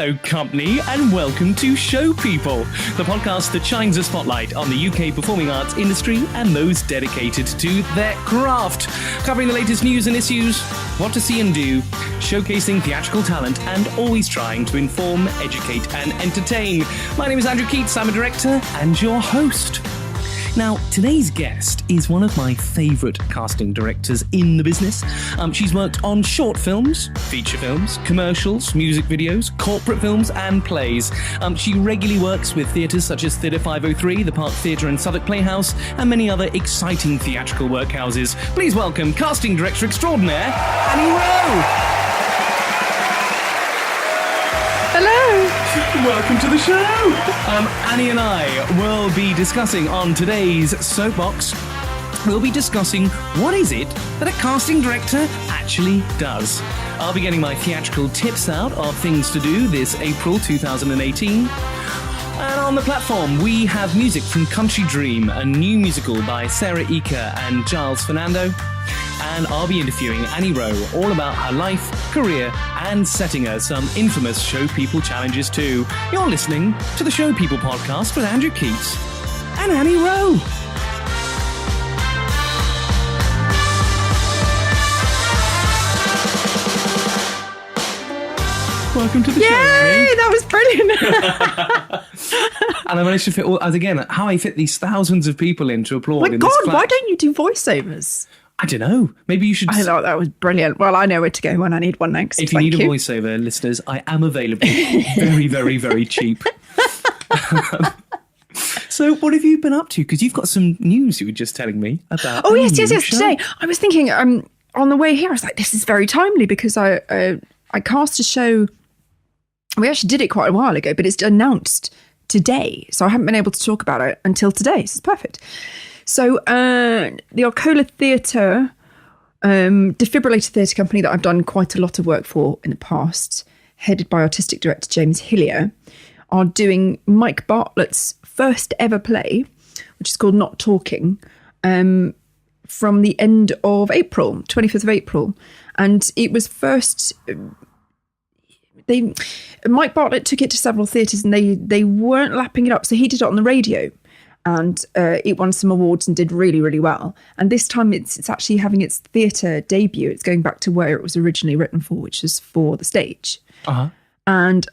Hello, company, and welcome to Show People, the podcast that shines a spotlight on the UK performing arts industry and those dedicated to their craft, covering the latest news and issues, what to see and do, showcasing theatrical talent, and always trying to inform, educate, and entertain. My name is Andrew Keates, I'm a director and your host. Now, today's guest is one of my favourite casting directors in the business. She's worked on short films, feature films, commercials, music videos, corporate films and plays. She regularly works with theatres such as Theatre 503, the Park Theatre and Southwark Playhouse, and many other exciting theatrical workhouses. Please welcome casting director extraordinare, Annie Rowe! Hello! Welcome to the show! Annie and I will be discussing on today's Soapbox, we'll be discussing what is it that a casting director actually does. I'll be getting my theatrical tips out of things to do this April 2018. And on the platform, we have music from Country Dream, a new musical by Sara, Eker and Giles Fernando. And I'll be interviewing Annie Rowe all about her life, career, and setting her some infamous Show People challenges too. You're listening to the Show People podcast with Andrew Keates and Annie Rowe. Welcome to the show, Annie. Yay, that was brilliant. And I managed to fit all, as again, how I fit these thousands of people in to applaud My in God, this class. why don't you do voiceovers? I don't know. Maybe you should... I thought that was brilliant. Well, I know where to go when I need one next. If you need a voiceover, listeners, I am available. Very, very, very cheap. So what have you been up to? Because you've got some news you were just telling me about. Oh, yes. Show. Today, I was thinking on the way here, I was like, this is very timely because I cast a show. We actually did it quite a while ago, but it's announced today. So I haven't been able to talk about it until today. So it's perfect. So the Arcola Theatre, defibrillator theatre company that I've done quite a lot of work for in the past, headed by artistic director James Hillier, are doing Mike Bartlett's first ever play, which is called Not Talking, from the end of April, 25th of April. And it was first... Mike Bartlett took it to several theatres and they weren't lapping it up. So he did it on the radio. And it won some awards and did really, really well. And this time it's actually having its theatre debut. It's going back to where it was originally written for, which was for the stage. Uh-huh. And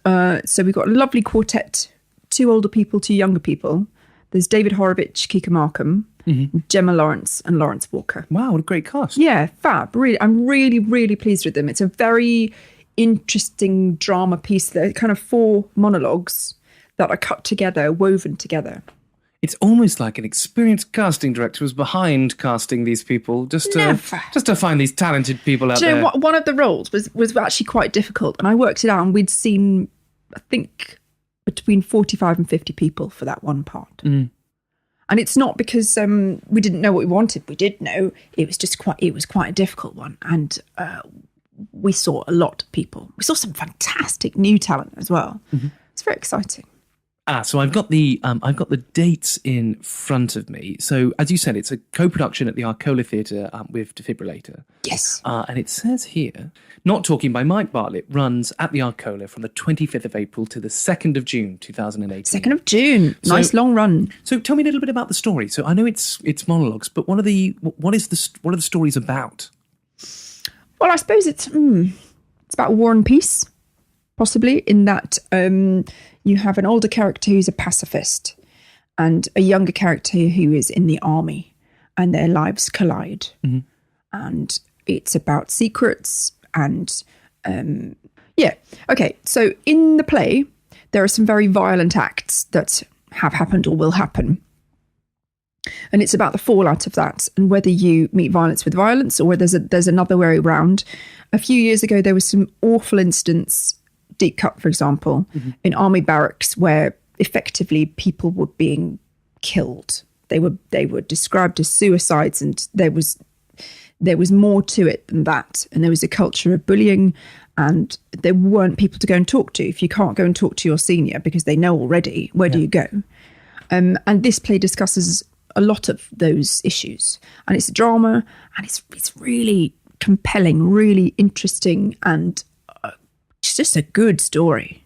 so we've got a lovely quartet, 2 older people, 2 younger people. There's David Horowitz, Kika Markham, Gemma Lawrence and Lawrence Walker. Wow, what a great cast. Yeah, fab. Really, I'm really, really pleased with them. It's a very interesting drama piece. They're kind of 4 monologues that are cut together, woven together. It's almost like an experienced casting director was behind casting these people just to find these talented people out there. One of the roles was actually quite difficult, and I worked it out, and we'd seen, I think, between 45 and 50 people for that one part. And it's not because we didn't know what we wanted. We did know. It was just quite a difficult one, and we saw a lot of people. We saw some fantastic new talent as well. It's very exciting. So I've got the dates in front of me. So as you said, it's a co-production at the Arcola Theatre with Defibrillator. Yes. And it says here, Not Talking by Mike Bartlett runs at the Arcola from the 25th of April to the 2nd of June 2018. 2nd of June. Nice long run. So tell me a little bit about the story. So I know it's monologues, but what are the stories about? Well, I suppose it's about war and peace, possibly, in that you have an older character who's a pacifist and a younger character who is in the army, and their lives collide. And it's about secrets and, Okay, so in the play, there are some very violent acts that have happened or will happen. And it's about the fallout of that and whether you meet violence with violence or whether there's another way around. A few years ago, there was some awful incidents, Deep Cut, for example, in army barracks where effectively people were being killed. They were described as suicides, and there was more to it than that. And there was a culture of bullying, and there weren't people to go and talk to. If you can't go and talk to your senior because they know already, where do you go? And this play discusses a lot of those issues, and it's a drama, and it's really compelling, really interesting, and it's just a good story.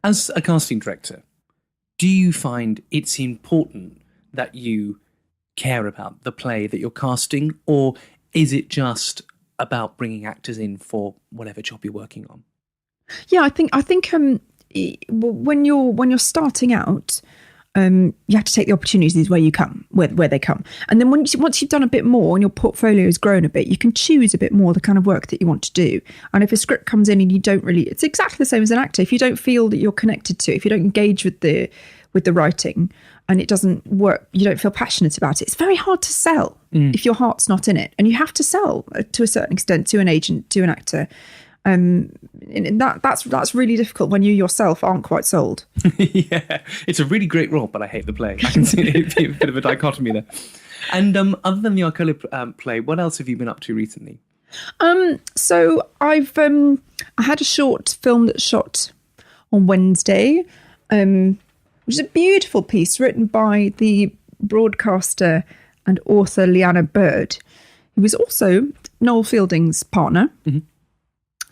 As a casting director, do you find it's important that you care about the play that you're casting, or is it just about bringing actors in for whatever job you're working on? Yeah, I think when you're starting out, you have to take the opportunities where they come, and then once you've done a bit more and your portfolio has grown a bit, you can choose a bit more the kind of work that you want to do. And if a script comes in and you don't really, it's exactly the same as an actor. If you don't feel that you're connected to it, if you don't engage with the writing and it doesn't work, you don't feel passionate about it, it's very hard to sell if your heart's not in it. And you have to sell to a certain extent to an agent, to an actor. And that's really difficult when you yourself aren't quite sold. Yeah, it's a really great role, but I hate the play. I can see a bit of a dichotomy there. And other than the Arcola play, what else have you been up to recently? So I had a short film that shot on Wednesday, which is a beautiful piece written by the broadcaster and author Leanna Bird, who was also Noel Fielding's partner. Mm-hmm.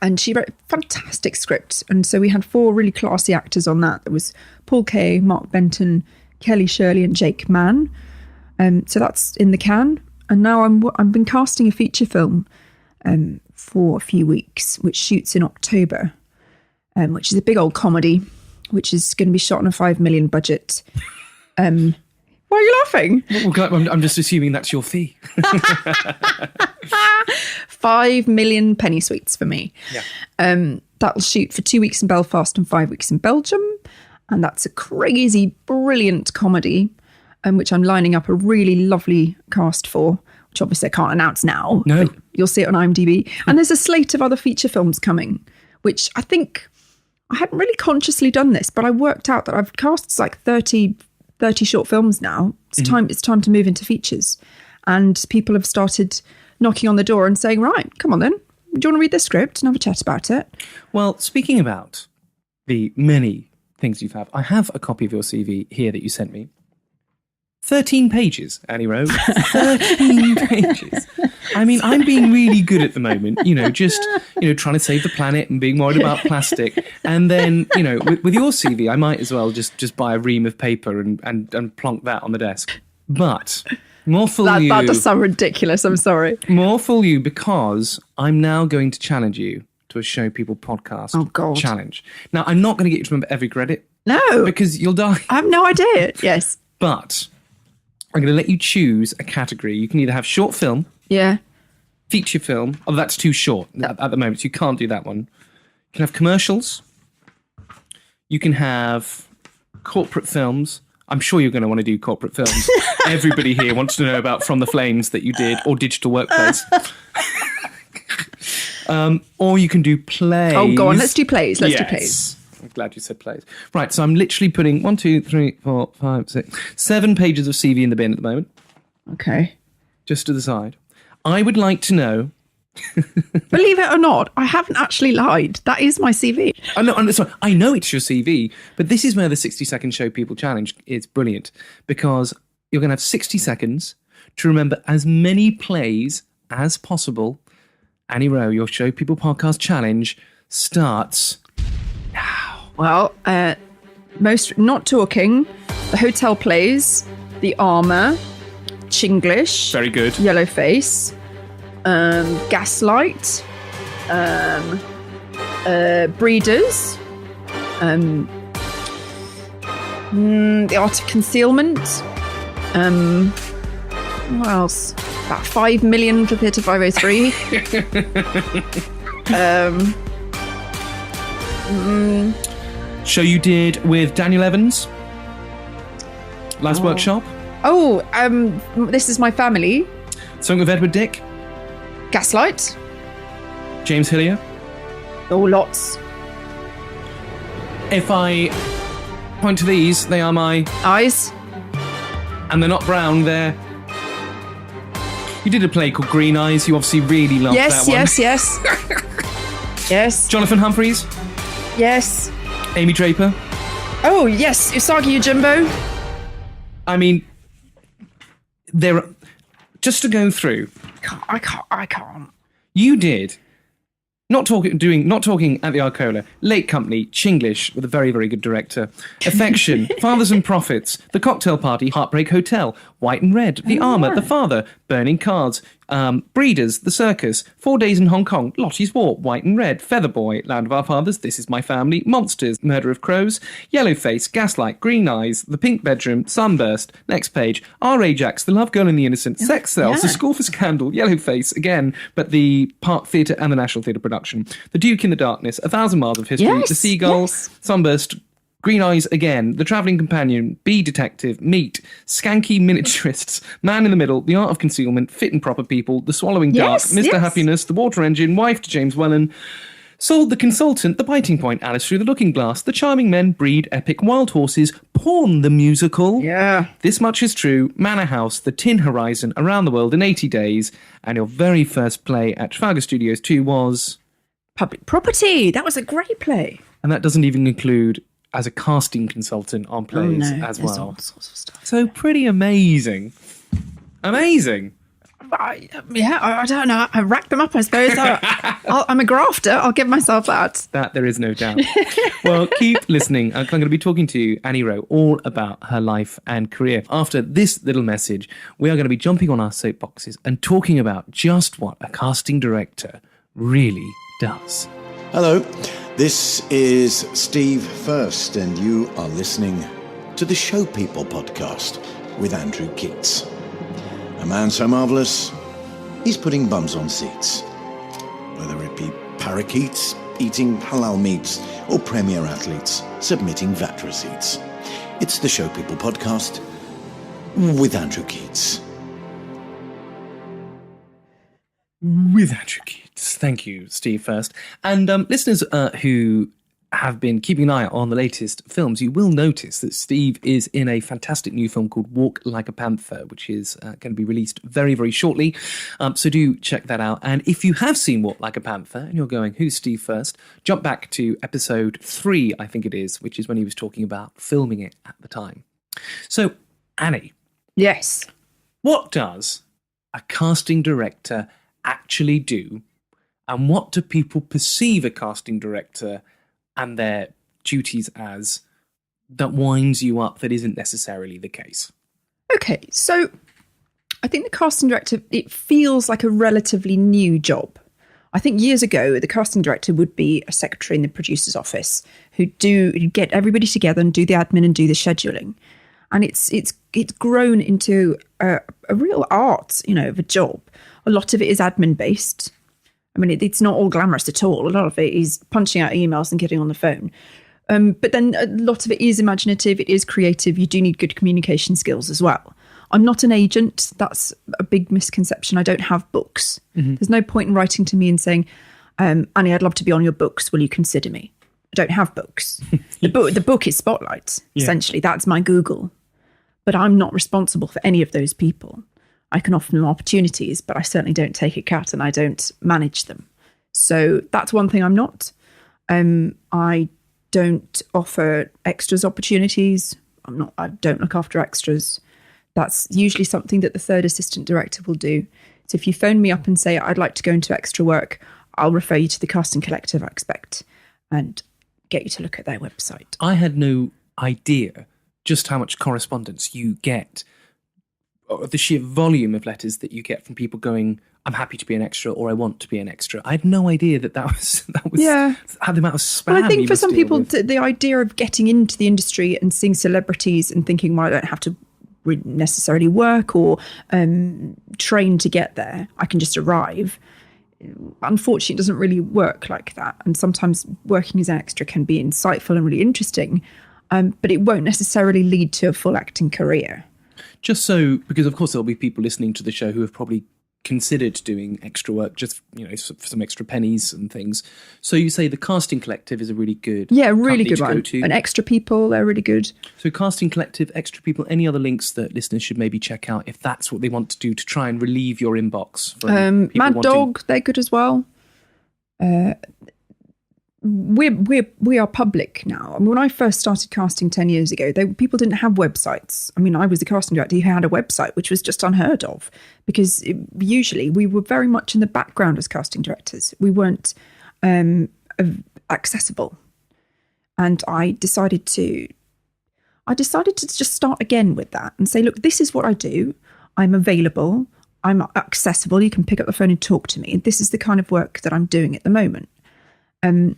And she wrote a fantastic script. And so we had 4 really classy actors on that. There was Paul Kay, Mark Benton, Kelly Shirley and Jake Mann. So that's in the can. And now I've been casting a feature film for a few weeks, which shoots in October, which is a big old comedy, which is going to be shot on a 5 million budget. Why are you laughing? Well, I'm just assuming that's your fee. 5 million penny sweets for me. Yeah. That'll shoot for 2 weeks in Belfast and 5 weeks in Belgium. And that's a crazy, brilliant comedy, which I'm lining up a really lovely cast for, which obviously I can't announce now. No. But you'll see it on IMDb. And there's a slate of other feature films coming, which I think I hadn't really consciously done this, but I worked out that I've cast like 30 short films now. It's time to move into features. And people have started knocking on the door and saying, right, come on then. Do you want to read this script and have a chat about it? Well, speaking about the many things you have, I have a copy of your CV here that you sent me. 13 pages, Annie Rowe. 13 pages. I mean, I'm being really good at the moment, just trying to save the planet and being worried about plastic. And then, with your CV, I might as well just buy a ream of paper and plonk that on the desk. But more fool you. That does sound ridiculous, I'm sorry. More fool you, because I'm now going to challenge you to a Show People podcast challenge. Now, I'm not going to get you to remember every credit. No. Because you'll die. I have no idea. Yes. But I'm going to let you choose a category. You can either have short film, feature film. Oh, that's too short at the moment, so you can't do that one. You can have commercials. You can have corporate films. I'm sure you're going to want to do corporate films. Everybody here wants to know about From the Flames that you did, or Digital Workplace. Or you can do plays. Oh, go on. Let's do plays. Let's do plays. I'm glad you said plays. Right, so I'm literally putting 1, 2, 3, 4, 5, 6, 7 pages of CV in the bin at the moment. Okay. Just to the side. I would like to know... Believe it or not, I haven't actually lied. That is my CV. Sorry, I know it's your CV, but this is where the 60-second Show People challenge is brilliant, because you're going to have 60 seconds to remember as many plays as possible. Annie Rowe, your Show People podcast challenge starts now. Well, most Not Talking, The Hotel Plays, The Armour, Chinglish. Very good. Yellowface. Gaslight, Breeders, The Art of Concealment, what else? About 5 million for Theatre 503. Show you did with Daniel Evans, Last Workshop. This Is My Family. Something with Edward Dick. Gaslight. James Hillier. Oh, lots. If I point to these, they are my... Eyes. And they're not brown, they're... You did a play called Green Eyes. You obviously really loved that one. Yes. Yes. Jonathan Humphreys. Yes. Amy Draper. Oh, yes. Usagi Yojimbo. I mean, there are... Just to go through... I can't. You did Not talking at the Arcola. Late Company, Chinglish with a very, very good director. Affection, Fathers and Prophets, The Cocktail Party, Heartbreak Hotel, White and Red, The Armour, The Father, Burning Cards, Breeders, The Circus, 4 Days in Hong Kong, Lottie's War, White and Red, Featherboy, Land of Our Fathers, This Is My Family, Monsters, Murder of Crows, Yellowface, Gaslight, Green Eyes, The Pink Bedroom, Sunburst, Next Page, R. Ajax, The Love Girl and the Innocent, Sex Cells, The School for Scandal, Yellowface, again, but the Park Theatre and the National Theatre production, The Duke in the Darkness, A Thousand Miles of History, The Seagull, Sunburst, Green Eyes again, The Travelling Companion, Bee Detective, Meat, Skanky Miniaturists, Man in the Middle, The Art of Concealment, Fit and Proper People, The Swallowing Dark, Mr. Happiness, The Water Engine, Wife to James Wellen, Sold the Consultant, The Biting Point, Alice Through the Looking Glass, The Charming Men, Breed, Epic, Wild Horses, Porn the Musical, This Much Is True, Manor House, The Tin Horizon, Around the World in 80 Days, and your very first play at Trafalgar Studios 2 was... Public Property. That was a great play. And that doesn't even include as a casting consultant on plays as well. All sorts of stuff. So pretty amazing. Amazing. I don't know. I racked them up, I suppose. I'm a grafter. I'll give myself that. That there is no doubt. Well, keep listening. I'm going to be talking to Annie Rowe all about her life and career. After this little message, we are going to be jumping on our soapboxes and talking about just what a casting director really does. Hello, this is Steve First, and you are listening to the Show People podcast with Andrew Keates. A man so marvellous, he's putting bums on seats. Whether it be parakeets eating halal meats or premier athletes submitting VAT receipts. It's the Show People podcast with Andrew Keates. With Andrew Keates. Thank you, Steve First. And listeners who have been keeping an eye on the latest films, you will notice that Steve is in a fantastic new film called Walk Like a Panther, which is going to be released very, very shortly. So do check that out. And if you have seen Walk Like a Panther and you're going, who's Steve First? Jump back to episode 3, I think it is, which is when he was talking about filming it at the time. So, Annie. Yes. What does a casting director actually do, and what do people perceive a casting director and their duties as that winds you up that isn't necessarily the case? Okay, so I think the casting director, it feels like a relatively new job. I think years ago, the casting director would be a secretary in the producer's office who'd get everybody together and do the admin and do the scheduling. And it's grown into a real art, of a job. A lot of it is admin based. I mean, it's not all glamorous at all. A lot of it is punching out emails and getting on the phone. But then a lot of it is imaginative. It is creative. You do need good communication skills as well. I'm not an agent. That's a big misconception. I don't have books. Mm-hmm. There's no point in writing to me and saying, Annie, I'd love to be on your books. Will you consider me? I don't have books. The book is Spotlight, essentially. That's my Google. But I'm not responsible for any of those people. I can offer them opportunities, but I certainly don't take a cut and I don't manage them. So that's one thing I'm not. I don't offer extras opportunities. I don't look after extras. That's usually something that the third assistant director will do. So if you phone me up and say, I'd like to go into extra work, I'll refer you to the casting collective, I expect, and get you to look at their website. I had no idea just how much correspondence you get, or the sheer volume of letters that you get from people going, I'm happy to be an extra, or I want to be an extra. I had no idea that was had the amount of spam. Well, I think for some people, the idea of getting into the industry and seeing celebrities and thinking, well, I don't have to necessarily work or train to get there. I can just arrive. Unfortunately, it doesn't really work like that. And sometimes working as an extra can be insightful and really interesting, but it won't necessarily lead to a full acting career. Just so, because of course there'll be people listening to the show who have probably considered doing extra work just, for some extra pennies and things. So you say the Casting Collective is a really good really good one. And Extra People, they're really good. So Casting Collective, Extra People, any other links that listeners should maybe check out if that's what they want to do to try and relieve your inbox? Mad Dog, they're good as well. We are public now. I mean, when I first started casting 10 years ago, people didn't have websites. I mean, I was the casting director who had a website, which was just unheard of because usually we were very much in the background as casting directors. We weren't accessible. And I decided to just start again with that and say, look, this is what I do. I'm available. I'm accessible. You can pick up the phone and talk to me. This is the kind of work that I'm doing at the moment. And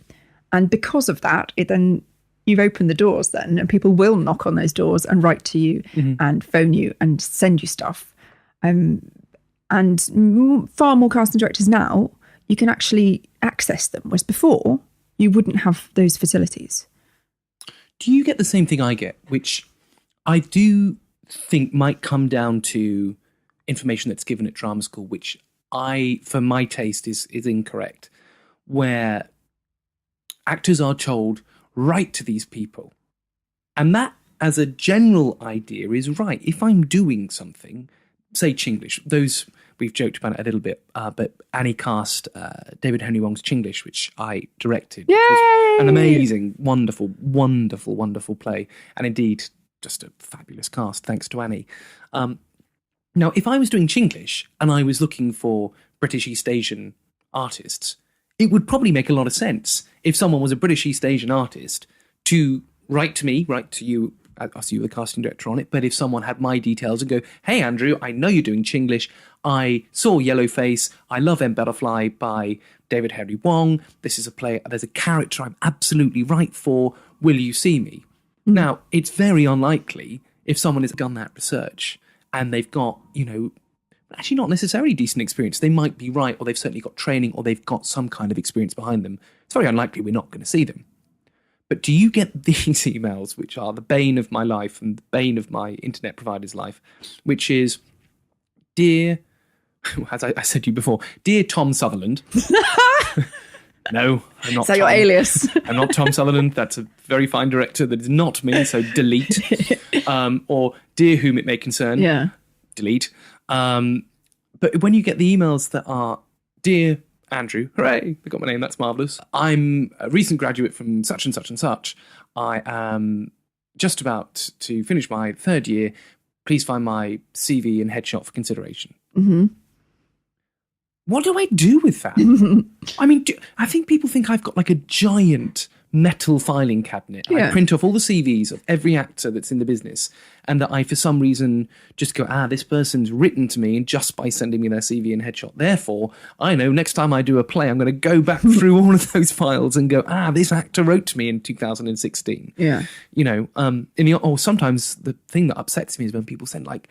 because of that, you've opened the doors then, and people will knock on those doors and write to you and phone you and send you stuff. And far more casting directors now, you can actually access them, whereas before you wouldn't have those facilities. Do you get the same thing I get, which I do think might come down to information that's given at drama school, which for my taste, is incorrect, where actors are told, write to these people. And that, as a general idea, is right. If I'm doing something, say Chinglish, we've joked about it a little bit, but Annie cast David Henry Wong's Chinglish, which I directed. Yay! It was an amazing, wonderful, wonderful, wonderful play. And indeed, just a fabulous cast, thanks to Annie. Now, if I was doing Chinglish and I was looking for British East Asian artists, it would probably make a lot of sense if someone was a British East Asian artist to write to me, write to you, as you were the casting director on it, but if someone had my details and go, hey, Andrew, I know you're doing Chinglish. I saw Yellowface. I love M. Butterfly by David Henry Wong. This is a play. There's a character I'm absolutely right for. Will you see me? Mm-hmm. Now, it's very unlikely if someone has done that research and they've got, actually not necessarily decent experience. They might be right, or they've certainly got training, or they've got some kind of experience behind them. It's very unlikely we're not going to see them. But do you get these emails, which are the bane of my life and the bane of my internet provider's life, which is, dear, as I said to you before, dear Tom Sutherland. No, I'm not. Is that your alias? I'm not Tom Sutherland. That's a very fine director that is not me, so delete. Or dear whom it may concern. Yeah. Delete. But when you get the emails that are, dear Andrew, hooray, I got my name, that's marvellous. I'm a recent graduate from such and such and such. I am just about to finish my third year. Please find my CV and headshot for consideration. Mm-hmm. What do I do with that? I mean, I think people think I've got like a giant metal filing cabinet. Yeah. I print off all the CVs of every actor that's in the business, and that I, for some reason, just go, this person's written to me just by sending me their CV and headshot. Therefore, I know next time I do a play, I'm going to go back through all of those files and go, this actor wrote to me in 2016. Yeah. Or sometimes the thing that upsets me is when people send like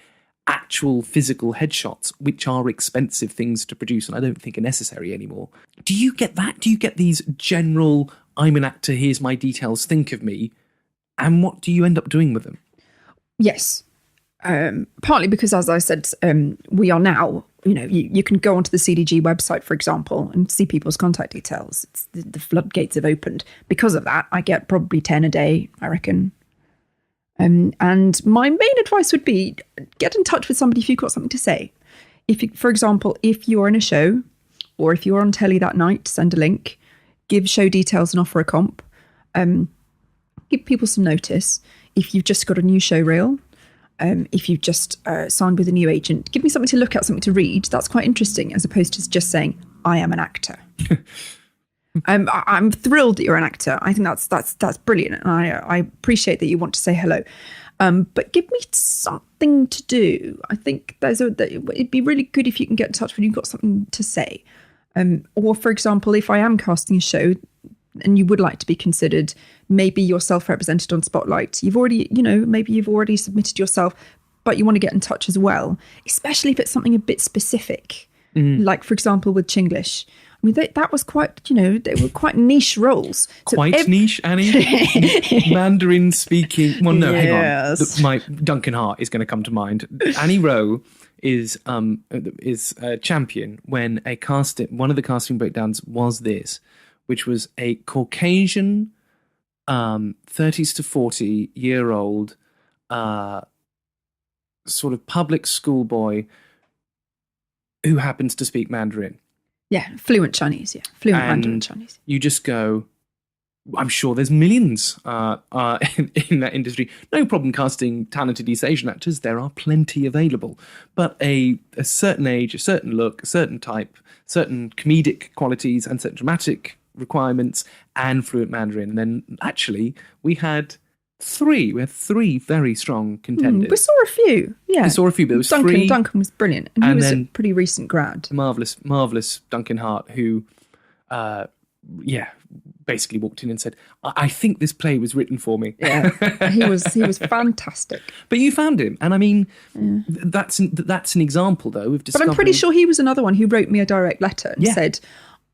actual physical headshots, which are expensive things to produce and I don't think are necessary anymore. Do you get that? Do you get these general, I'm an actor, here's my details, think of me, and what do you end up doing with them? Yes. Partly because, as I said, we are now, you can go onto the CDG website, for example, and see people's contact details. The floodgates have opened. Because of that, I get probably 10 a day, I reckon. And my main advice would be get in touch with somebody if you've got something to say. For example, if you're in a show or if you're on telly that night, send a link, give show details and offer a comp. Give people some notice. If you've just got a new show reel, if you've just signed with a new agent, give me something to look at, something to read. That's quite interesting, as opposed to just saying, I am an actor. I'm thrilled that you're an actor. I think that's brilliant, and I appreciate that you want to say hello. But give me something to do. I think it'd be really good if you can get in touch when you've got something to say. Or, for example, if I am casting a show and you would like to be considered, maybe you're self-represented on Spotlight. Maybe you've already submitted yourself, but you want to get in touch as well, especially if it's something a bit specific. Like, for example, with Chinglish. I mean, that was quite, they were quite niche roles. Niche, Annie? Mandarin speaking. Well, no, yes. Hang on. My Duncan Hart is going to come to mind. Annie Rowe is a champion when one of the casting breakdowns was this, which was a Caucasian 30s to 40-year-old sort of public school boy who happens to speak Mandarin. Yeah, fluent Chinese, fluent Mandarin Chinese. You just go, I'm sure there's millions in that industry. No problem casting talented East Asian actors. There are plenty available. But a certain age, a certain look, a certain type, certain comedic qualities and certain dramatic requirements and fluent Mandarin. And then actually we had three very strong contenders. We saw a few, yeah. We saw a few, but it was Duncan, three. Duncan was brilliant, and he was a pretty recent grad. Marvellous Duncan Hart, who, basically walked in and said, I think this play was written for me. Yeah, he was fantastic. But you found him, and I mean, that's an example, though, of discovering... But I'm pretty sure he was another one who wrote me a direct letter and said,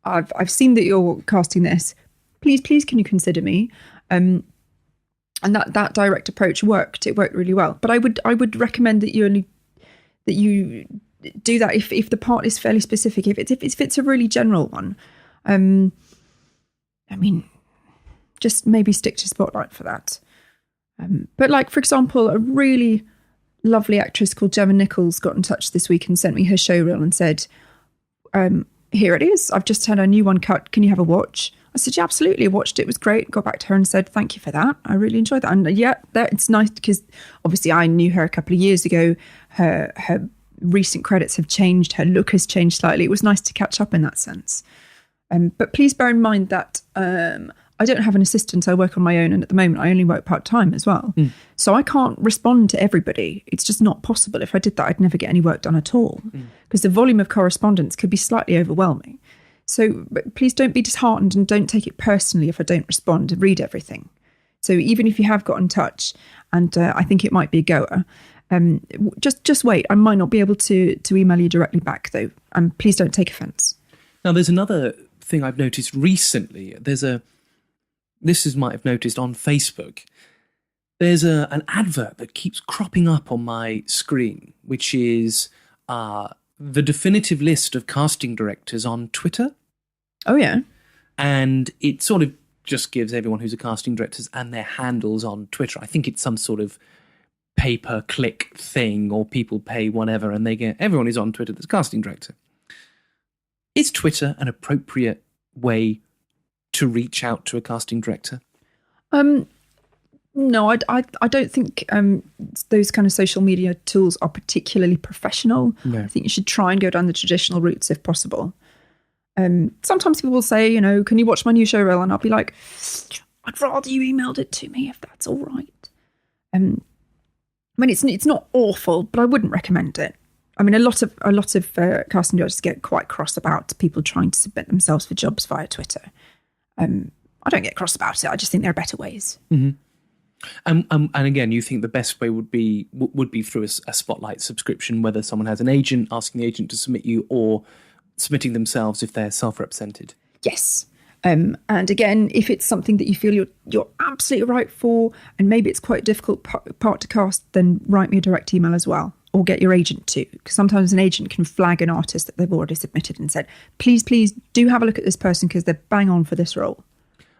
I've seen that you're casting this. Please, can you consider me? And that direct approach worked. It worked really well. But I would recommend that you do that if the part is fairly specific. If it's a really general one, I mean, just maybe stick to Spotlight for that. But like, for example, a really lovely actress called Gemma Nichols got in touch this week and sent me her show reel and said, here it is. I've just had a new one cut. Can you have a watch? I said, yeah, absolutely. I watched it. It was great. Got back to her and said, thank you for that. I really enjoyed that. And it's nice because obviously I knew her a couple of years ago. Her recent credits have changed. Her look has changed slightly. It was nice to catch up in that sense. But please bear in mind that I don't have an assistant. I work on my own. And at the moment, I only work part-time as well. So I can't respond to everybody. It's just not possible. If I did that, I'd never get any work done at all because the volume of correspondence could be slightly overwhelming. So please don't be disheartened and don't take it personally if I don't respond. Read everything. So even if you have got in touch and I think it might be a goer, just wait. I might not be able to email you directly back though. And please don't take offence. Now, there's another thing I've noticed recently. Might have noticed on Facebook. There's an advert that keeps cropping up on my screen, which is the definitive list of casting directors on Twitter. Oh, yeah. And it sort of just gives everyone who's a casting director and their handles on Twitter. I think it's some sort of pay-per-click thing, or people pay whatever and they get everyone who's on Twitter that's casting director. Is Twitter an appropriate way to reach out to a casting director? No, I don't think those kind of social media tools are particularly professional. No. I think you should try and go down the traditional routes if possible. Sometimes people will say, can you watch my new show reel? And I'll be like, I'd rather you emailed it to me if that's all right. I mean, it's not awful, but I wouldn't recommend it. I mean, a lot of casting directors get quite cross about people trying to submit themselves for jobs via Twitter. I don't get cross about it. I just think there are better ways. Mm-hmm. And again, you think the best way would be through a Spotlight subscription, whether someone has an agent, asking the agent to submit you, or submitting themselves if they're self-represented? Yes. And again, if it's something that you feel you're absolutely right for, and maybe it's quite a difficult part to cast, then write me a direct email as well, or get your agent to, because sometimes an agent can flag an artist that they've already submitted and said, please do have a look at this person because they're bang on for this role.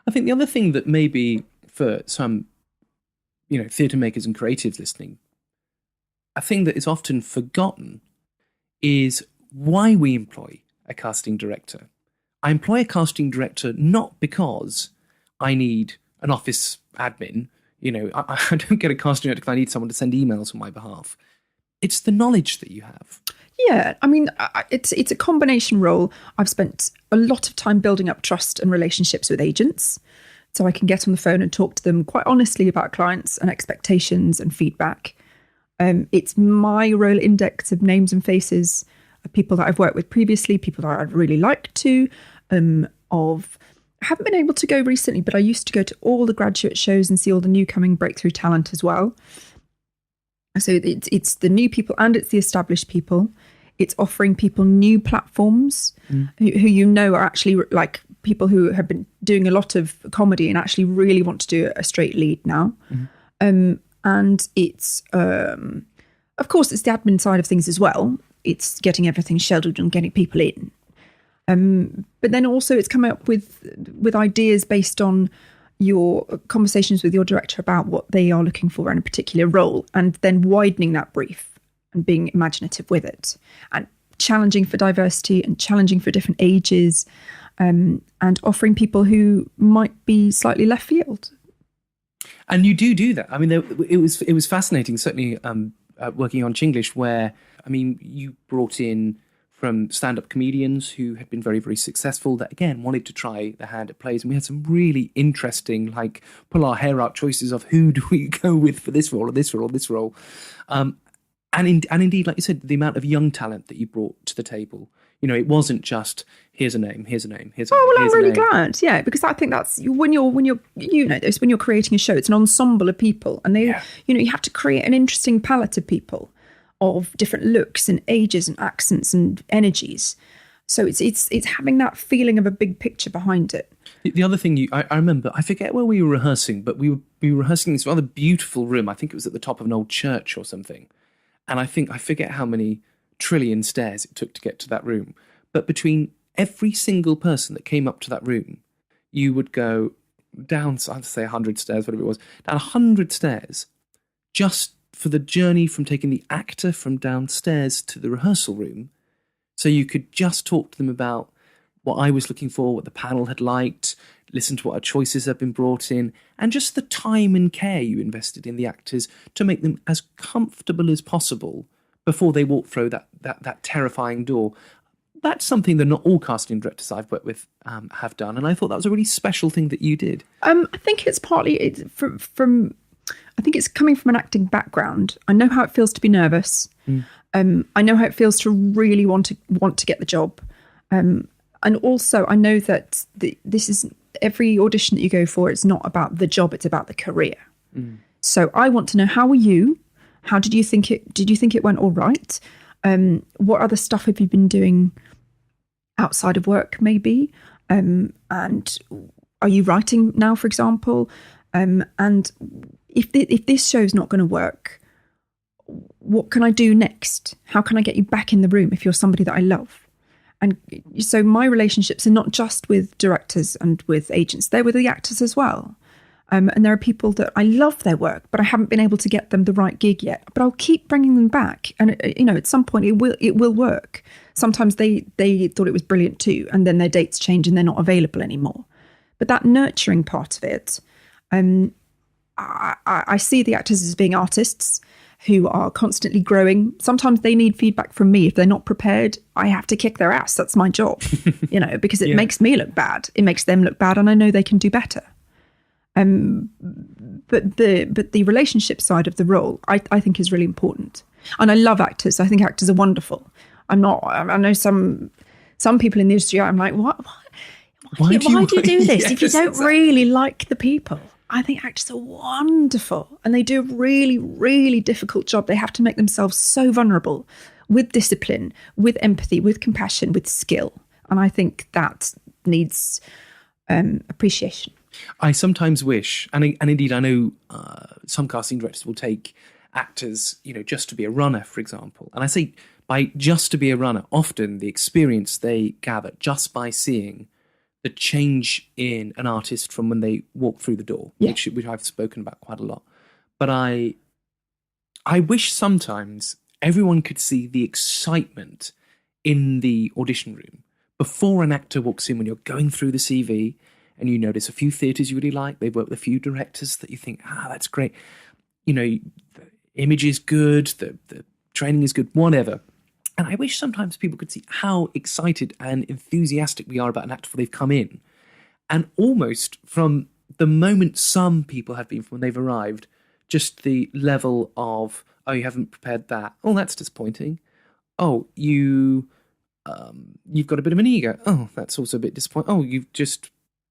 I think the other thing that maybe for some, theatre makers and creatives listening, a thing that is often forgotten is why we employ a casting director. I employ a casting director not because I need an office admin. I don't get a casting director because I need someone to send emails on my behalf. It's the knowledge that you have. Yeah, I mean, it's a combination role. I've spent a lot of time building up trust and relationships with agents, so I can get on the phone and talk to them quite honestly about clients and expectations and feedback. It's my role index of names and faces of people that I've worked with previously, people that I'd really like to. I haven't been able to go recently, but I used to go to all the graduate shows and see all the new coming breakthrough talent as well. So it's the new people and it's the established people. It's offering people new platforms who are actually like people who have been doing a lot of comedy and actually really want to do a straight lead now. And it's, of course, it's the admin side of things as well. It's getting everything scheduled and getting people in. But then also it's coming up with ideas based on your conversations with your director about what they are looking for in a particular role, and then widening that brief and being imaginative with it, and challenging for diversity and challenging for different ages, and offering people who might be slightly left field. And you do that. I mean, it was fascinating, certainly working on Chinglish, where, I mean, you brought in, for from stand-up comedians who had been very, very successful that, again, wanted to try their hand at plays. And we had some really interesting, like, pull our hair out choices of who do we go with for this role or this role or this role. And indeed, like you said, the amount of young talent that you brought to the table. You know, it wasn't just here's a name, here's a name, here's a name. Oh, well, I'm really glad, yeah, because I think that's when you're you know this, when you're creating a show, it's an ensemble of people, and they, you know, you have to create an interesting palette of people, of different looks and ages and accents and energies. So it's having that feeling of a big picture behind it. The other thing I remember, I forget where we were rehearsing, but we were rehearsing in this rather beautiful room. I think it was at the top of an old church or something, and I forget how many trillion stairs it took to get to that room. But between every single person that came up to that room, you would go down, I'd say 100 stairs, whatever it was, down 100 stairs, just for the journey from taking the actor from downstairs to the rehearsal room. So you could just talk to them about what I was looking for, what the panel had liked, listen to what our choices had been brought in, and just the time and care you invested in the actors to make them as comfortable as possible before they walk through that terrifying door. That's something that not all casting directors I've worked with have done, and I thought that was a really special thing that you did. I think it's partly from I think it's coming from an acting background. I know how it feels to be nervous. I know how it feels to really want to get the job, and also I know that this is every audition that you go for. It's not about the job; it's about the career. So I want to know, how are you? How did you think it? Did you think it went all right? What other stuff have you been doing outside of work, maybe? And are you writing now, for example? And if this show's not going to work, what can I do next? How can I get you back in the room if you're somebody that I love? And so my relationships are not just with directors and with agents; they're with the actors as well. And there are people that I love their work, but I haven't been able to get them the right gig yet. But I'll keep bringing them back, and you know, at some point it will work. Sometimes they thought it was brilliant too, and then their dates change and they're not available anymore. But that nurturing part of it, I see the actors as being artists who are constantly growing. Sometimes they need feedback from me. If they're not prepared, I have to kick their ass. That's my job, you know, because it makes me look bad. It makes them look bad, and I know they can do better. But the relationship side of the role, I think, is really important. And I love actors. I think actors are wonderful. I know some people in the industry, I'm like, why do you do this if you don't really like the people? I think actors are wonderful, and they do a really, really difficult job. They have to make themselves so vulnerable with discipline, with empathy, with compassion, with skill. And I think that needs appreciation. I sometimes wish, and indeed I know some casting directors will take actors, you know, just to be a runner, for example. And I say by just to be a runner, often the experience they gather just by seeing the change in an artist from when they walk through the door, which I've spoken about quite a lot. But I wish sometimes everyone could see the excitement in the audition room before an actor walks in, when you're going through the CV and you notice a few theatres you really like, they've worked with a few directors that you think, that's great. You know, the image is good, the training is good, whatever. And I wish sometimes people could see how excited and enthusiastic we are about an actor before they've come in. And almost from the moment some people have been from when they've arrived, just the level of, oh, you haven't prepared that. Oh, that's disappointing. Oh, you've got a bit of an ego. Oh, that's also a bit disappointing. Oh, you've just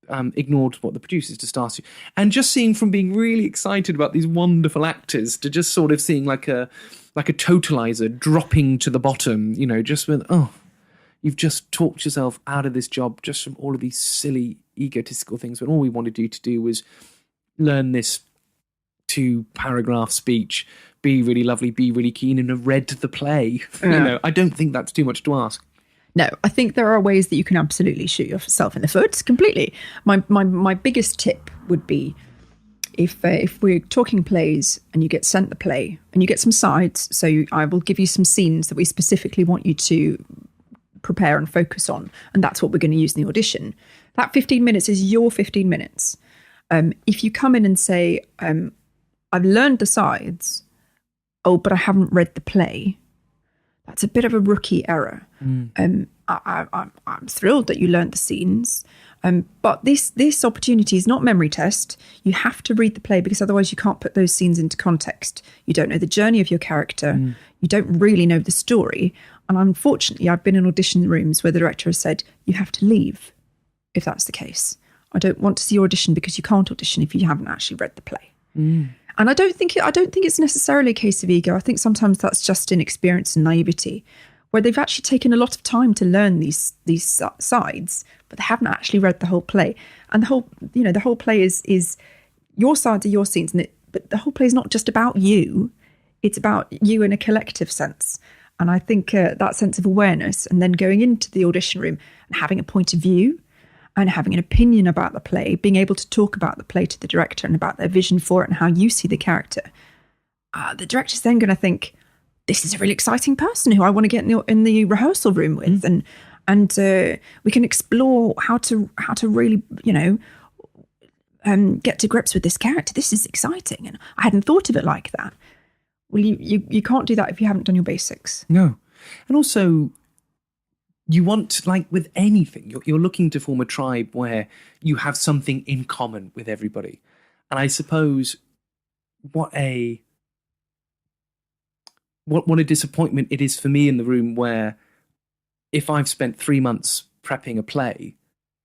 ignored what the producers just asked you. And just seeing from being really excited about these wonderful actors to just sort of seeing like a totalizer dropping to the bottom, you know, just with, you've just talked yourself out of this job just from all of these silly egotistical things when all we wanted you to do was learn this 2-paragraph speech, be really lovely, be really keen, and have read the play. You know, I don't think that's too much to ask. No, I think there are ways that you can absolutely shoot yourself in the foot completely. My biggest tip would be, if we're talking plays and you get sent the play and you get some sides, so I will give you some scenes that we specifically want you to prepare and focus on, and that's what we're going to use in the audition. That 15 minutes is your 15 minutes. If you come in and say, I've learned the sides, but I haven't read the play, That's a bit of a rookie error. I'm thrilled that you learned the scenes, but this opportunity is not memory test. You have to read the play because otherwise you can't put those scenes into context. You don't know the journey of your character. You don't really know the story. And unfortunately, I've been in audition rooms where the director has said, you have to leave if that's the case. I don't want to see your audition because you can't audition if you haven't actually read the play. And I don't think it's necessarily a case of ego. I think sometimes that's just inexperience and naivety, where they've actually taken a lot of time to learn these sides, but they haven't actually read the whole play. And the whole play is your sides are your scenes, but the whole play is not just about you. It's about you in a collective sense. And I think that sense of awareness, and then going into the audition room and having a point of view and having an opinion about the play, being able to talk about the play to the director and about their vision for it and how you see the character, the director's then going to think, this is a really exciting person who I want to get in the rehearsal room with, and we can explore how to really, get to grips with this character. This is exciting, and I hadn't thought of it like that. Well, you can't do that if you haven't done your basics. No, and also, you want, like with anything, you're looking to form a tribe where you have something in common with everybody. And I suppose what a disappointment it is for me in the room where if I've spent 3 months prepping a play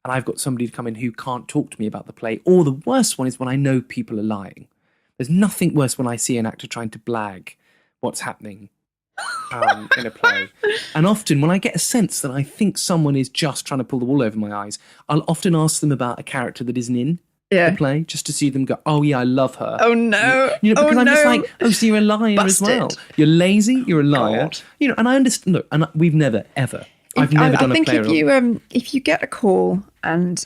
and I've got somebody to come in who can't talk to me about the play, or the worst one is when I know people are lying. There's nothing worse when I see an actor trying to blag what's happening in a play. And often when I get a sense that I think someone is just trying to pull the wool over my eyes, I'll often ask them about a character that isn't in the play, just to see them go, oh yeah, I love her. Oh no. Because I'm just like, oh, so you're a liar Busted. as well. You're lazy, you're a liar. God. And I understand, look, and we've never, ever, I've never done a play. I think if you get a call and...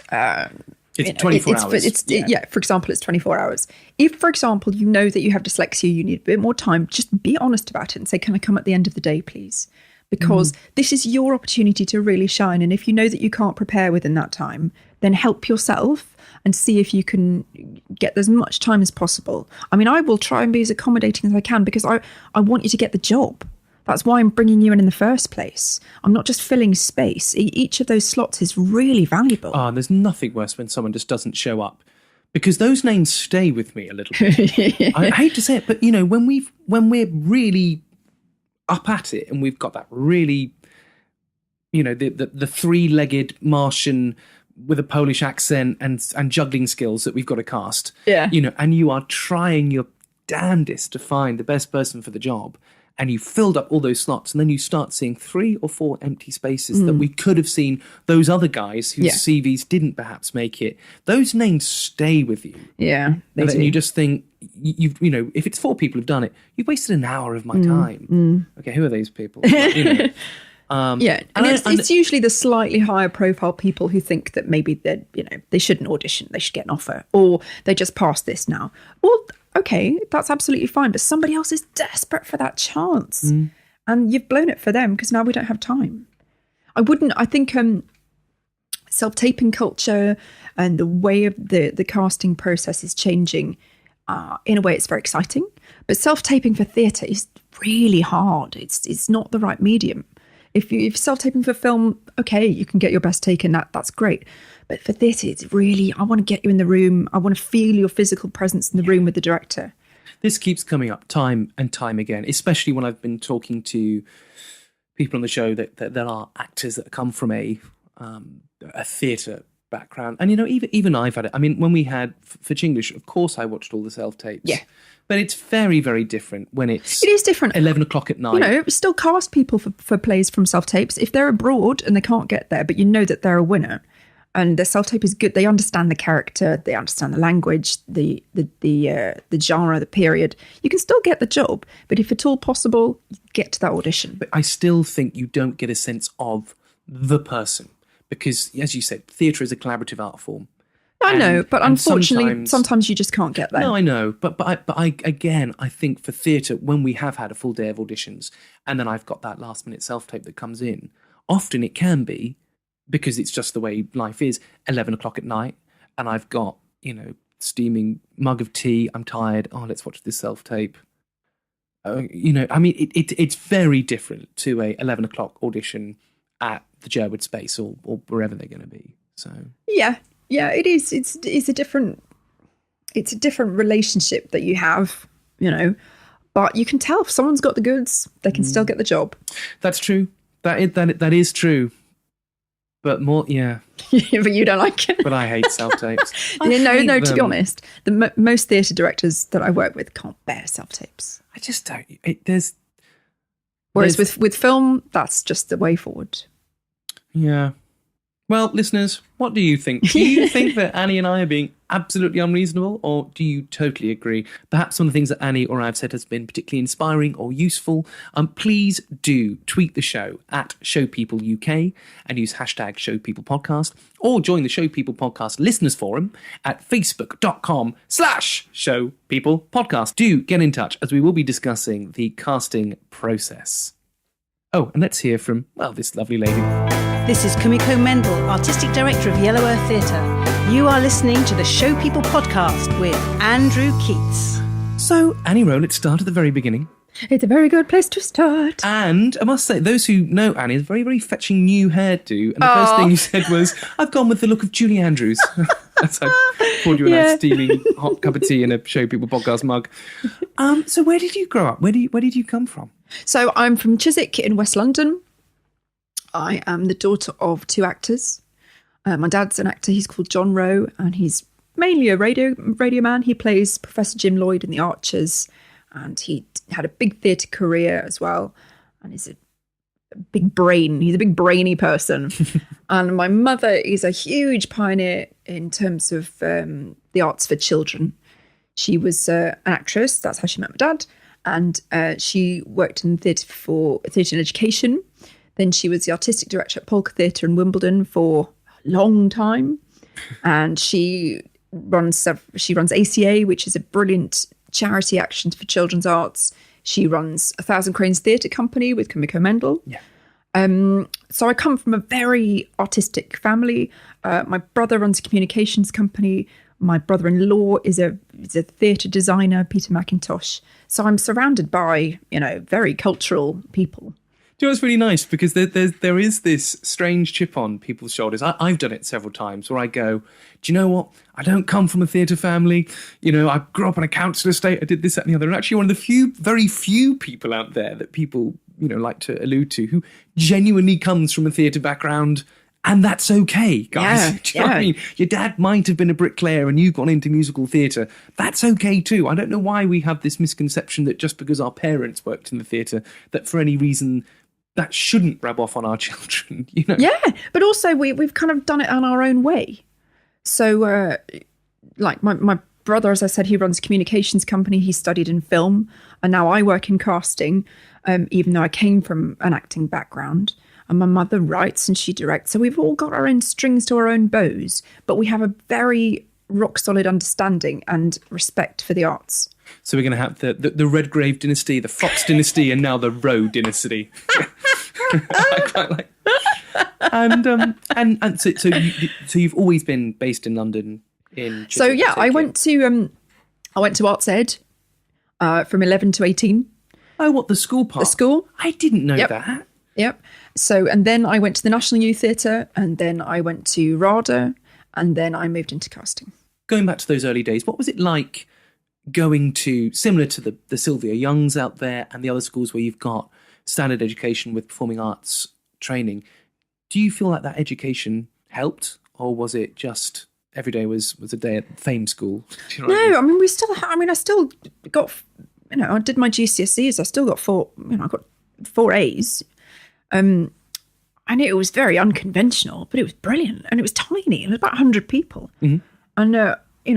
it's 24 hours. For example, it's 24 hours. If, for example, you know that you have dyslexia, you need a bit more time, just be honest about it and say, can I come at the end of the day, please? Because this is your opportunity to really shine. And if you know that you can't prepare within that time, then help yourself and see if you can get as much time as possible. I mean, I will try and be as accommodating as I can because I want you to get the job. That's why I'm bringing you in the first place. I'm not just filling space. Each of those slots is really valuable. Oh, there's nothing worse when someone just doesn't show up, because those names stay with me a little bit. I hate to say it, but when we're really up at it and we've got that really, the three-legged Martian with a Polish accent and juggling skills that we've got to cast. Yeah. And you are trying your damnedest to find the best person for the job. And you filled up all those slots, and then you start seeing 3 or 4 empty spaces that we could have seen those other guys whose CVs didn't perhaps make it. Those names stay with you. Yeah. And you just think, if it's 4 people who've done it, you've wasted an hour of my time. Okay, who are those people? And it's usually the slightly higher profile people who think that maybe they shouldn't audition, they should get an offer, or they just passed this now. Well, okay, that's absolutely fine, but somebody else is desperate for that chance, and you've blown it for them because now we don't have time. I think self-taping culture and the way of the casting process is changing. In a way, it's very exciting, but self-taping for theatre is really hard. It's not the right medium. If you're self-taping for film, okay, you can get your best take in that. That's great. But for theatre, it's really, I want to get you in the room. I want to feel your physical presence in the room with the director. This keeps coming up time and time again, especially when I've been talking to people on the show that there are actors that come from a theatre background. And, even I've had it. I mean, when we had for Chinglish, of course, I watched all the self-tapes. Yeah. But it's very, very different when it is different. 11 o'clock at night. Still cast people for plays from self-tapes. If they're abroad and they can't get there, but you know that they're a winner and their self-tape is good, they understand the character, they understand the language, the genre, the period, you can still get the job. But if at all possible, get to that audition. But I still think you don't get a sense of the person because, as you said, theatre is a collaborative art form. I know, but unfortunately, sometimes you just can't get there. No, I know, but I again, I think for theatre, when we have had a full day of auditions, and then I've got that last minute self tape that comes in, often it can be because it's just the way life is. 11 o'clock at night, and I've got steaming mug of tea. I'm tired. Oh, let's watch this self tape. I mean, it's very different to a 11 o'clock audition at the Jerwood Space or wherever they're going to be. So yeah, it is. It's a different relationship that you have, but you can tell if someone's got the goods, they can still get the job. That's true. That is true. But more, yeah. But you don't like it. But I hate self-tapes. No, to be honest, most theatre directors that I work with can't bear self-tapes. I just don't. Whereas with film, that's just the way forward. Yeah. Well, listeners, what do you think? Do you think that Annie and I are being absolutely unreasonable, or do you totally agree? Perhaps some of the things that Annie or I have said has been particularly inspiring or useful. Please do tweet the show at ShowPeopleUK and use hashtag ShowPeoplePodcast, or join the Show People Podcast Listeners Forum at facebook.com/ShowPeoplePodcast. Do get in touch, as we will be discussing the casting process. Oh, and let's hear from, this lovely lady. This is Kumiko Mendel, Artistic Director of Yellow Earth Theatre. You are listening to the Show People Podcast with Andrew Keates. So, Annie Rowe, let's start at the very beginning. It's a very good place to start. And I must say, those who know Annie, is a very, very fetching new hairdo. And the first thing you said was, I've gone with the look of Julie Andrews. As I poured you a nice steely hot cup of tea in a Show People Podcast mug. So where did you grow up? Where did you come from? So I'm from Chiswick in West London. I am the daughter of two actors. My dad's an actor. He's called John Rowe, and he's mainly a radio man. He plays Professor Jim Lloyd in The Archers, and he had a big theatre career as well. And he's a big brain. He's a big brainy person. And my mother is a huge pioneer in terms of the arts for children. She was an actress. That's how she met my dad. And she worked in theatre for theatre and education. Then she was the artistic director at Polka Theatre in Wimbledon for a long time. And she runs ACA, which is a brilliant charity action for children's arts. She runs A Thousand Cranes Theatre Company with Kumiko Mendel. Yeah. So I come from a very artistic family. My brother runs a communications company. My brother-in-law is a theatre designer, Peter McIntosh. So I'm surrounded by, very cultural people. Do you know what's really nice? Because there is this strange chip on people's shoulders. I've done it several times where I go, do you know what? I don't come from a theatre family. I grew up on a council estate. I did this, that and the other. And actually one of the very few people out there that people, like to allude to who genuinely comes from a theatre background. And that's okay, guys. Do you know what I mean? Your dad might have been a bricklayer and you've gone into musical theatre. That's okay too. I don't know why we have this misconception that just because our parents worked in the theatre, that for any reason that shouldn't rub off on our children. Yeah, but also we've kind of done it on our own way. So, like my brother, as I said, he runs a communications company. He studied in film, and now I work in casting, even though I came from an acting background. And my mother writes and she directs. So we've all got our own strings to our own bows, but we have a very rock solid understanding and respect for the arts. So we're going to have the Redgrave dynasty, the Fox dynasty, and now the Rowe dynasty. I quite like. And so you've always been based in London, in Chiswick. So yeah, I went to Arts Ed from 11 to 18. Oh, what, the school part? The school. I didn't know that. Yep. So, and then I went to the National Youth Theatre, and then I went to RADA, and then I moved into casting. Going back to those early days, what was it like going to, similar to the Sylvia Youngs out there and the other schools where you've got standard education with performing arts training? Do you feel like that education helped, or was it just every day was a day at Fame School? Do you know what I mean? I mean, I still got, I did my GCSEs. I still got I got 4 A's. And it was very unconventional, but it was brilliant. And it was tiny. It was about 100 people. Mm-hmm. And,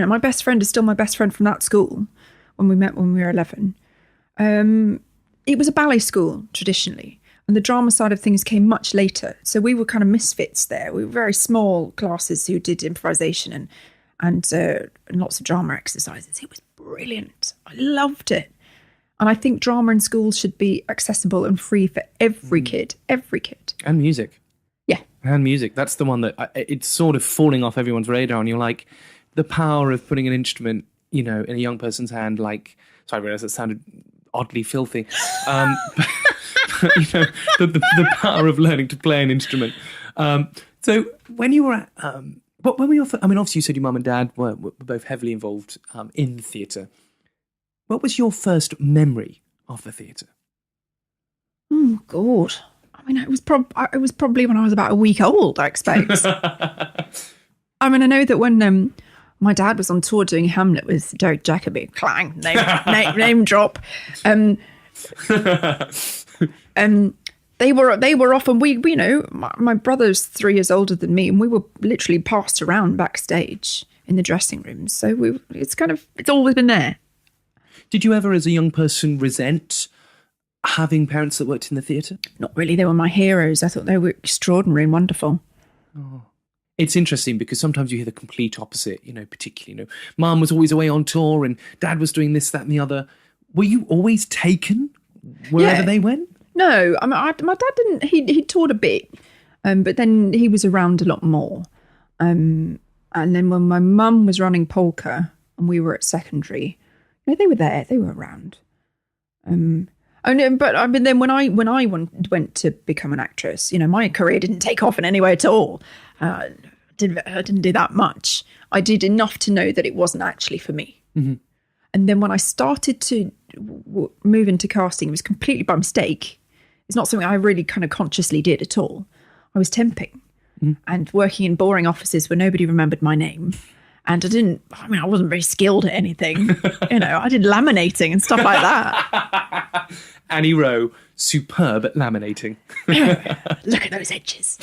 my best friend is still my best friend from that school when we met when we were 11. It was a ballet school, traditionally. And the drama side of things came much later. So we were kind of misfits there. We were very small classes who did improvisation and lots of drama exercises. It was brilliant. I loved it. And I think drama in schools should be accessible and free for every kid. And music. Yeah. And music. That's the one that it's sort of falling off everyone's radar. And you're like, the power of putting an instrument, in a young person's hand, like, so I realised that sounded oddly filthy. But, the power of learning to play an instrument. So when you were at, when were your? Obviously you said your mum and dad were both heavily involved in the theatre. What was your first memory of the theatre? Oh God! It was probably when I was about a week old, I expect. I know that when my dad was on tour doing Hamlet with Derek Jacobi, clang, name drop. They were often, my brother's 3 years older than me, and we were literally passed around backstage in the dressing rooms. So it's always been there. Did you ever, as a young person, resent having parents that worked in the theatre? Not really. They were my heroes. I thought they were extraordinary and wonderful. Oh. It's interesting because sometimes you hear the complete opposite, particularly, Mum was always away on tour and Dad was doing this, that and the other. Were you always taken wherever they went? No, my dad didn't. He toured a bit, but then he was around a lot more. And then when my mum was running polka and we were at secondary, they were there. They were around. Then when I went to become an actress, my career didn't take off in any way at all. I didn't do that much. I did enough to know that it wasn't actually for me. Mm-hmm. And then when I started to move into casting, it was completely by mistake. It's not something I really kind of consciously did at all. I was temping and working in boring offices where nobody remembered my name. And I wasn't very skilled at anything. I did laminating and stuff like that. Annie Rowe, superb at laminating. Look at those edges.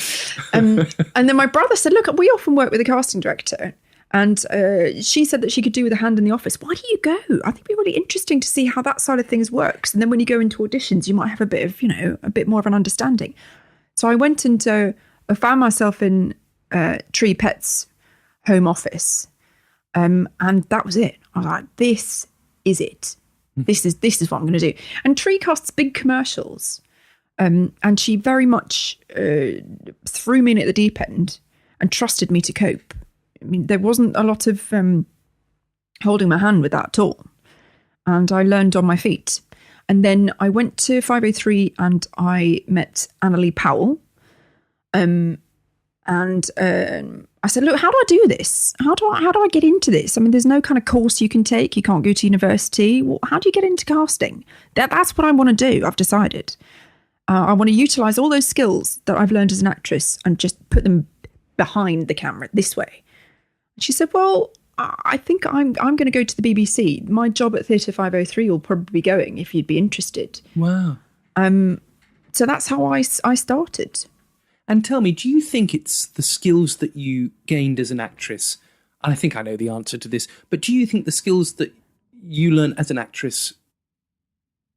And then my brother said, look, we often work with a casting director. And she said that she could do with a hand in the office. Why do you go? I think it'd be really interesting to see how that side of things works. And then when you go into auditions, you might have a bit more of an understanding. So I went and I found myself in Tree Pet's home office. And that was it. I was like, this is it. This is what I'm going to do. And Tree casts big commercials. And she very much threw me in at the deep end and trusted me to cope. There wasn't a lot of holding my hand with that at all. And I learned on my feet. And then I went to 503 and I met Annalie Powell. And I said, look, how do I do this? How do I get into this? There's no kind of course you can take. You can't go to university. Well, how do you get into casting? That's what I want to do. I've decided. I want to utilise all those skills that I've learned as an actress and just put them behind the camera this way. And she said, well, I think I'm going to go to the BBC. My job at Theatre 503 will probably be going if you'd be interested. Wow. So that's how I started. And tell me, do you think it's the skills that you gained as an actress? And I think I know the answer to this, but do you think the skills that you learn as an actress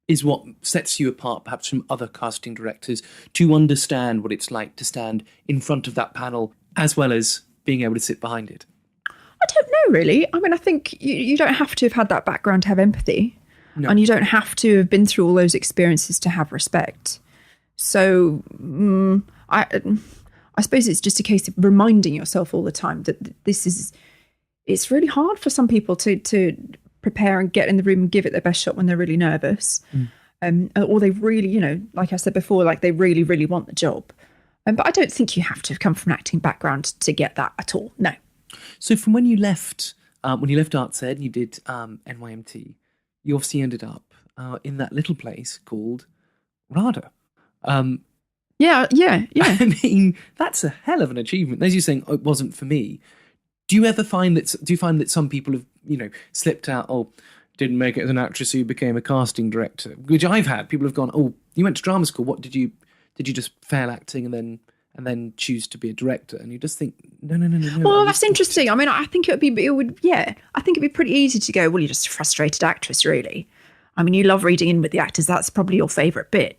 is what sets you apart perhaps from other casting directors to understand what it's like to stand in front of that panel as well as being able to sit behind it? I don't know, really. I think you don't have to have had that background to have empathy. No. And you don't have to have been through all those experiences to have respect. So I suppose it's just a case of reminding yourself all the time that it's really hard for some people to prepare and get in the room and give it their best shot when they're really nervous. Or they really, like I said before, like they really, really want the job. But I don't think you have to have come from an acting background to get that at all. No. So from when you left Arts Ed and you did NYMT, you obviously ended up in that little place called RADA. Yeah. That's a hell of an achievement. As you're saying, it wasn't for me. Do you find that some people have, slipped out, didn't make it as an actress who became a casting director? Which I've had. People have gone, you went to drama school. What did you just fail acting and then choose to be a director? And you just think, no. Well, that's interesting. I think it'd be pretty easy to go, well, you're just a frustrated actress, really. You love reading in with the actors. That's probably your favourite bit.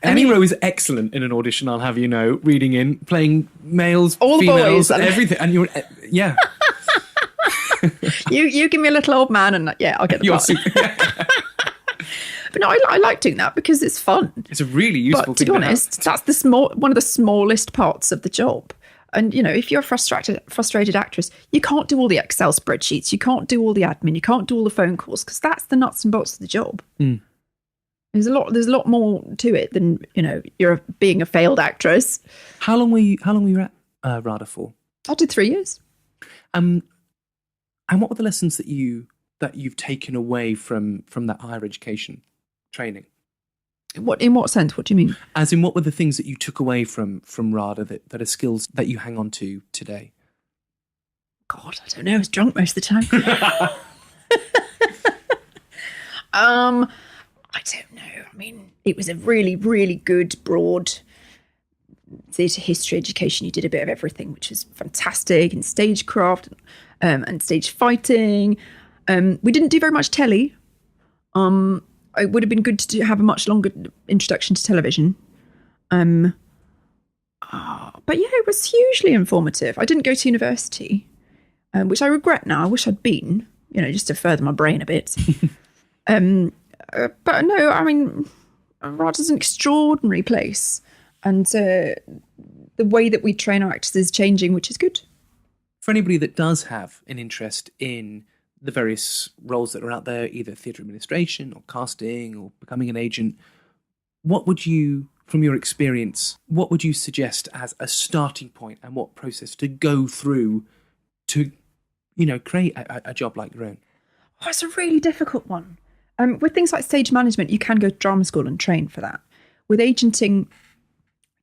Annie Rowe is excellent in an audition, I'll have you know, reading in, playing males, all females, the boys, everything. And you're, yeah. you give me a little old man and I'll get the part. But no, I like doing that because it's fun. It's a really useful thing. To be honest, that's one of the smallest parts of the job. And, if you're a frustrated actress, you can't do all the Excel spreadsheets. You can't do all the admin. You can't do all the phone calls because that's the nuts and bolts of the job. There's a lot more to it than, you're being a failed actress. How long were you at RADA for? I did 3 years. And what were the lessons that you've taken away from that higher education training? In what sense? What do you mean? As in, what were the things that you took away from RADA that are skills that you hang on to today? God, I don't know. I was drunk most of the time. I don't know. I mean, it was a really, really good, broad theatre history education. You did a bit of everything, which was fantastic, and stagecraft and stage fighting. We didn't do very much telly. It would have been good to have a much longer introduction to television. But yeah, it was hugely informative. I didn't go to university, which I regret now. I wish I'd been, just to further my brain a bit. But no, I mean, RADA's an extraordinary place. And the way that we train our actors is changing, which is good. For anybody that does have an interest in the various roles that are out there, either theatre administration or casting or becoming an agent, what would you, from your experience, what would you suggest as a starting point and what process to go through to, create a job like your own? Oh, it's a really difficult one. With things like stage management, you can go to drama school and train for that. With agenting,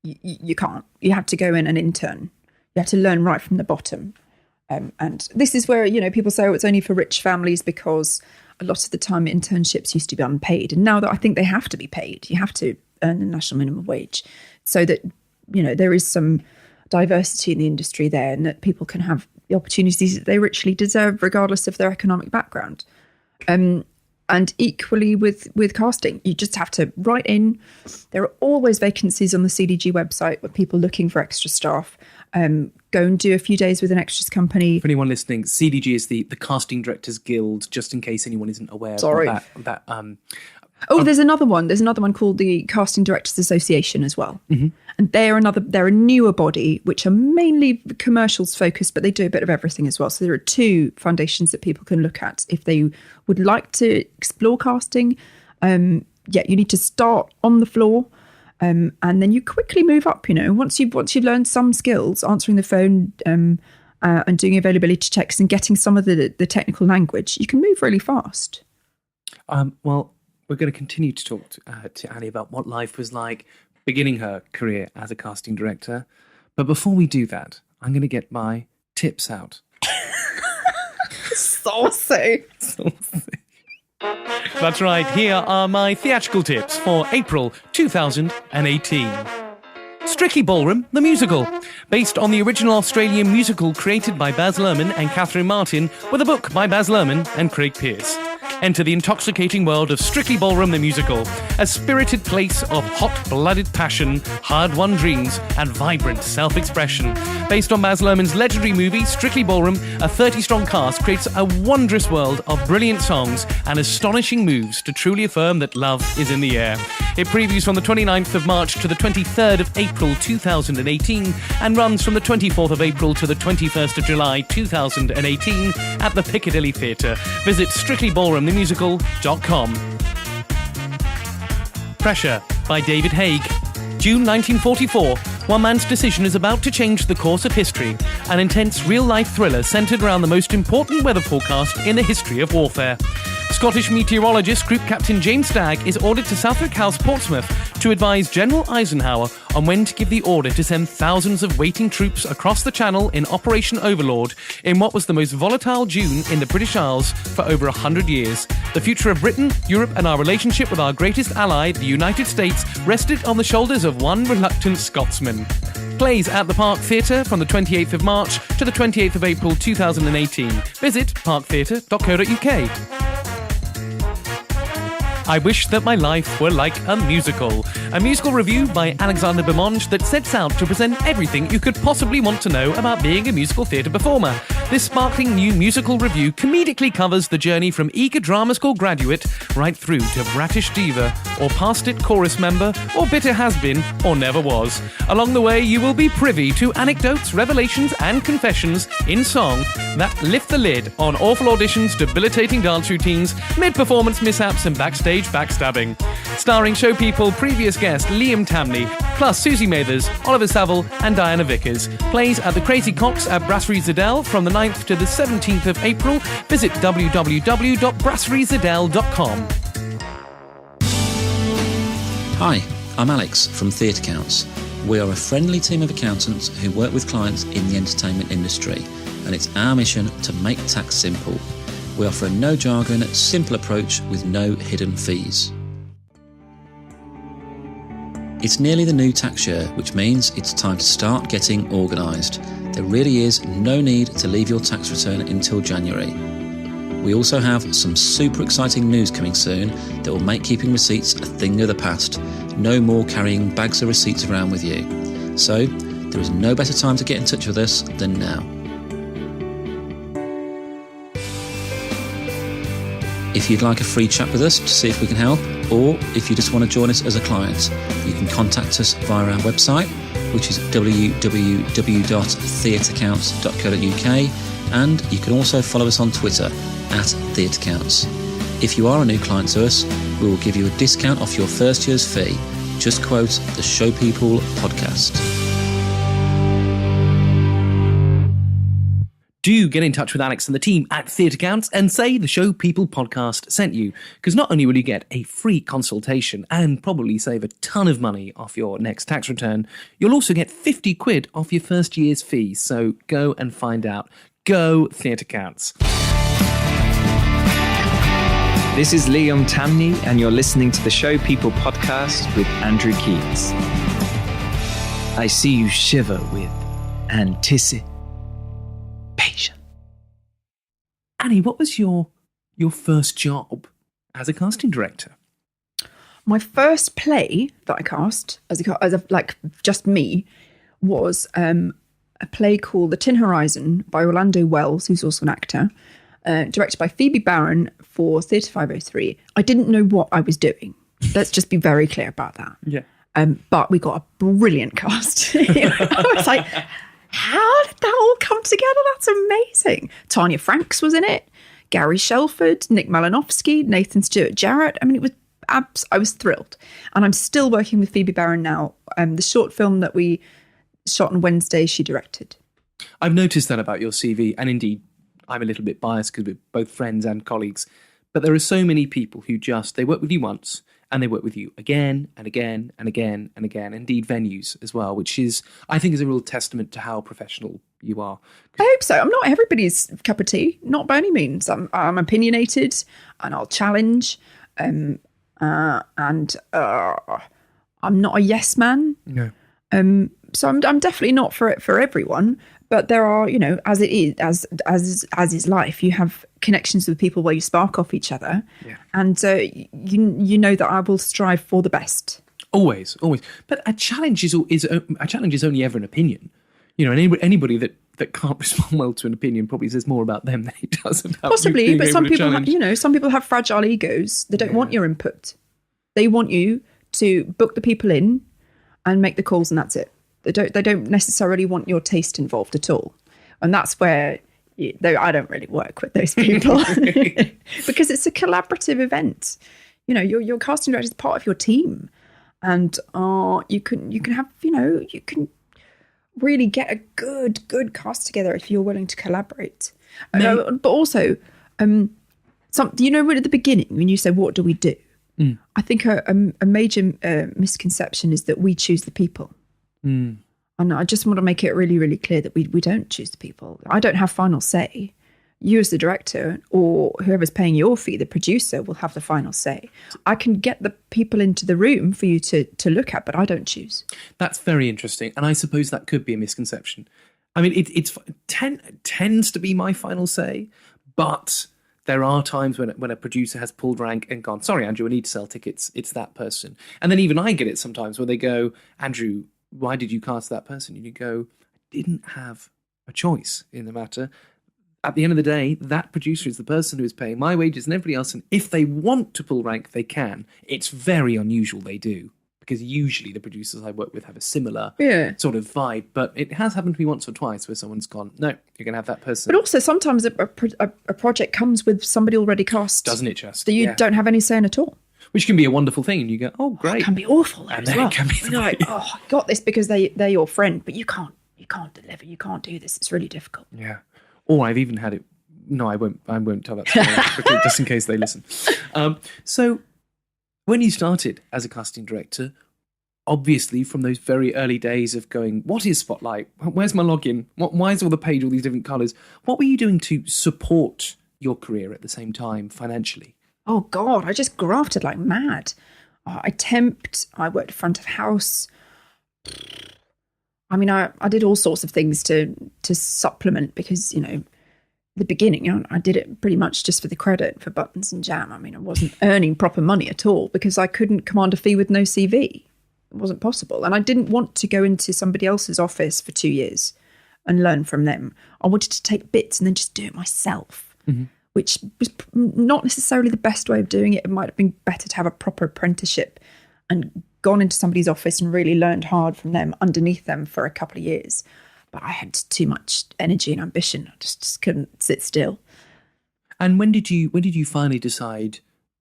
you can't. You have to go in and intern. You have to learn right from the bottom. And this is where, people say, it's only for rich families, because a lot of the time internships used to be unpaid. And now that I think they have to be paid, you have to earn the national minimum wage so that, there is some diversity in the industry there, and that people can have the opportunities that they richly deserve, regardless of their economic background. And equally with casting, you just have to write in. There are always vacancies on the CDG website with people looking for extra staff. Go and do a few days with an extras company. For anyone listening, CDG is the Casting Directors Guild, just in case anyone isn't aware. Sorry. Of that. There's another one. There's another one called the Casting Directors Association as well. Mm-hmm. And they're a newer body, which are mainly commercials focused, but they do a bit of everything as well. So there are 2 foundations that people can look at if they would like to explore casting. You need to start on the floor. And then you quickly move up, once you've learned some skills, answering the phone and doing availability checks and getting some of the technical language, you can move really fast. Well, we're going to continue to talk to Annie about what life was like beginning her career as a casting director. But before we do that, I'm going to get my tips out. Saucy. That's right, here are my theatrical tips for April 2018. Strictly Ballroom, the musical. Based on the original Australian musical created by Baz Luhrmann and Catherine Martin, with a book by Baz Luhrmann and Craig Pearce. Enter the intoxicating world of Strictly Ballroom, the musical, a spirited place of hot-blooded passion, hard-won dreams, and vibrant self-expression. Based on Baz Luhrmann's legendary movie, Strictly Ballroom, a 30-strong cast creates a wondrous world of brilliant songs and astonishing moves to truly affirm that love is in the air. It previews from the 29th of March to the 23rd of April 2018 and runs from the 24th of April to the 21st of July 2018 at the Piccadilly Theatre. Visit strictlyballroomthemusical.com. Pressure by David Haig. June 1944, one man's decision is about to change the course of history. An intense real-life thriller centred around the most important weather forecast in the history of warfare. Scottish meteorologist Group Captain James Stagg is ordered to Southwark House, Portsmouth, to advise General Eisenhower on when to give the order to send thousands of waiting troops across the Channel in Operation Overlord in what was the most volatile June in the British Isles for over 100 years. The future of Britain, Europe and our relationship with our greatest ally, the United States, rested on the shoulders of one reluctant Scotsman. Plays at the Park Theatre from the 28th of March to the 28th of April 2018. Visit parktheatre.co.uk. I Wish That My Life Were Like a Musical. A musical review by Alexander Beaumonge that sets out to present everything you could possibly want to know about being a musical theatre performer. This sparkling new musical review comedically covers the journey from eager drama school graduate right through to bratish diva, or past it chorus member, or bitter has-been, or never was. Along the way, you will be privy to anecdotes, revelations and confessions in song that lift the lid on awful auditions, debilitating dance routines, mid-performance mishaps and backstage backstabbing. starring show people previous guest Liam Tamney, plus Susie Mathers, Oliver Saville and Diana Vickers. Plays at the Crazy Cocks at Brasserie Zadel from the 9th to the 17th of April. Visit www.brasseриezadel.com. Hi, I'm Alex from Theataccounts. We are a friendly team of accountants who work with clients in the entertainment industry, and it's our mission to make tax simple. We offer a no jargon, simple approach with no hidden fees. It's nearly the new tax year, which means it's time to start getting organised. There really is no need to leave your tax return until January. We also have some super exciting news coming soon that will make keeping receipts a thing of the past. No more carrying bags of receipts around with you. So, there is no better time to get in touch with us than now. If you'd like a free chat with us to see if we can help, or if you just want to join us as a client, you can contact us via our website, which is www.theataccounts.co.uk, and you can also follow us on Twitter @Theataccounts. If you are a new client to us, we will give you a discount off your first year's fee. Just quote the Show People podcast. Do get in touch with Alex and the team at Theataccounts and say the Show People podcast sent you, because not only will you get a free consultation and probably save a ton of money off your next tax return, you'll also get 50 quid off your first year's fee. So go and find out. Go Theataccounts. This is Liam Tamney, and you're listening to the Show People podcast with Andrew Keates. I see you shiver with anticipation. Annie, what was your first job as a casting director? My first play that I cast as a like just me was a play called The Tin Horizon by Orlando Wells, who's also an actor, directed by Phoebe Barron for Theatre 503. I didn't know what I was doing. Let's just be very clear about that. Yeah. But we got a brilliant cast. I was like, how did that all come together? That's amazing. Tanya Franks was in it, Gary Shelford, Nick Malinowski, Nathan Stewart Jarrett. I mean, it was I was thrilled. And I'm still working with Phoebe Barron now. The short film that we shot on Wednesday, she directed. I've noticed that about your CV, and indeed, I'm a little bit biased because we're both friends and colleagues, but there are so many people who they work with you once and they work with you again and again and again and again, indeed venues as well, which I think is a real testament to how professional you are. I hope so. I'm not everybody's cup of tea, not by any means. I'm opinionated and I'll challenge, and I'm not a yes man. No. So I'm definitely not for everyone. But there are, as it is, as is life, you have connections with people where you spark off each other, and you know that I will strive for the best. Always. But a challenge is only ever an opinion. Anybody that can't respond well to an opinion probably says more about them than it does about possibly. You but some people have fragile egos. They don't want your input. They want you to book the people in and make the calls, and that's it. They don't necessarily want your taste involved at all. And that's where I don't really work with those people because it's a collaborative event. Your casting director is part of your team, and you can really get a good cast together if you're willing to collaborate. But also, right at the beginning when you say, what do we do? I think a major misconception is that we choose the people. And I just want to make it really, really clear that we don't choose the people. I don't have final say. You as the director or whoever's paying your fee, the producer, will have the final say. I can get the people into the room for you to look at, but I don't choose. That's very interesting. And I suppose that could be a misconception. I mean, it tends to be my final say, but there are times when a producer has pulled rank and gone, sorry, Andrew, I need to sell tickets. It's that person. And then even I get it sometimes where they go, Andrew, why did you cast that person? And you go, I didn't have a choice in the matter. At the end of the day, that producer is the person who is paying my wages and everybody else. And if they want to pull rank, they can. It's very unusual they do, because usually the producers I work with have a similar sort of vibe. But it has happened to me once or twice where someone's gone, no, you're going to have that person. But also sometimes a project comes with somebody already cast. Doesn't it just? That you don't have any say in at all. Which can be a wonderful thing. And you go, oh, great. It can be awful And as then it well. can be You're like, oh, I got this because they're your friend, but you can't deliver. You can't do this. It's really difficult. Yeah. Or I've even had it. No, I won't tell that story just in case they listen. So when you started as a casting director, obviously from those very early days of going, what is Spotlight? Where's my login? Why is all the page all these different colours? What were you doing to support your career at the same time financially? Oh, God, I just grafted like mad. I temped. I worked front of house. I mean, I did all sorts of things to supplement because, the beginning, I did it pretty much just for the credit for buttons and jam. I mean, I wasn't earning proper money at all because I couldn't command a fee with no CV. It wasn't possible. And I didn't want to go into somebody else's office for 2 years and learn from them. I wanted to take bits and then just do it myself, which was not necessarily the best way of doing it. It might have been better to have a proper apprenticeship and gone into somebody's office and really learned hard from them, underneath them for a couple of years. But I had too much energy and ambition. I just couldn't sit still. And when did you finally decide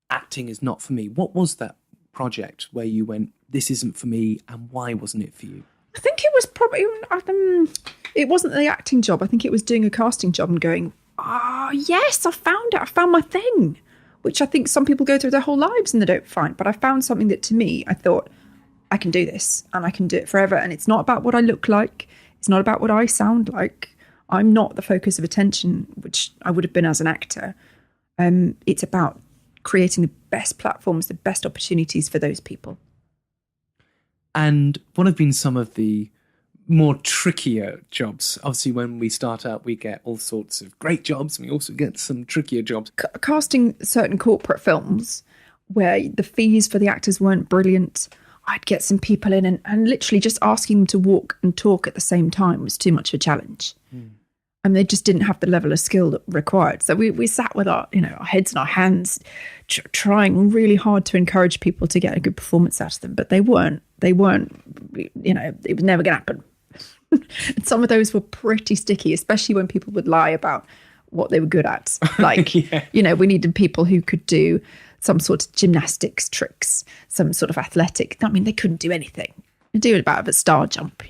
acting is not for me? What was that project where you went, this isn't for me, and why wasn't it for you? I think it was probably, it wasn't the acting job. I think it was doing a casting job and going, yes, I found it. I found my thing, which I think some people go through their whole lives and they don't find. But I found something that to me, I thought, I can do this and I can do it forever. And it's not about what I look like. It's not about what I sound like. I'm not the focus of attention, which I would have been as an actor. It's about creating the best platforms, the best opportunities for those people. And what have been some of the more trickier jobs? Obviously, when we start out, we get all sorts of great jobs, and we also get some trickier jobs. Casting certain corporate films where the fees for the actors weren't brilliant, I'd get some people in and literally just asking them to walk and talk at the same time was too much of a challenge. And they just didn't have the level of skill that required. So we sat with our heads in our hands, trying really hard to encourage people to get a good performance out of them. But they weren't, it was never going to happen. And some of those were pretty sticky, especially when people would lie about what they were good at. Like, we needed people who could do some sort of gymnastics tricks, some sort of athletic. I mean, they couldn't do anything. They do about a star jump,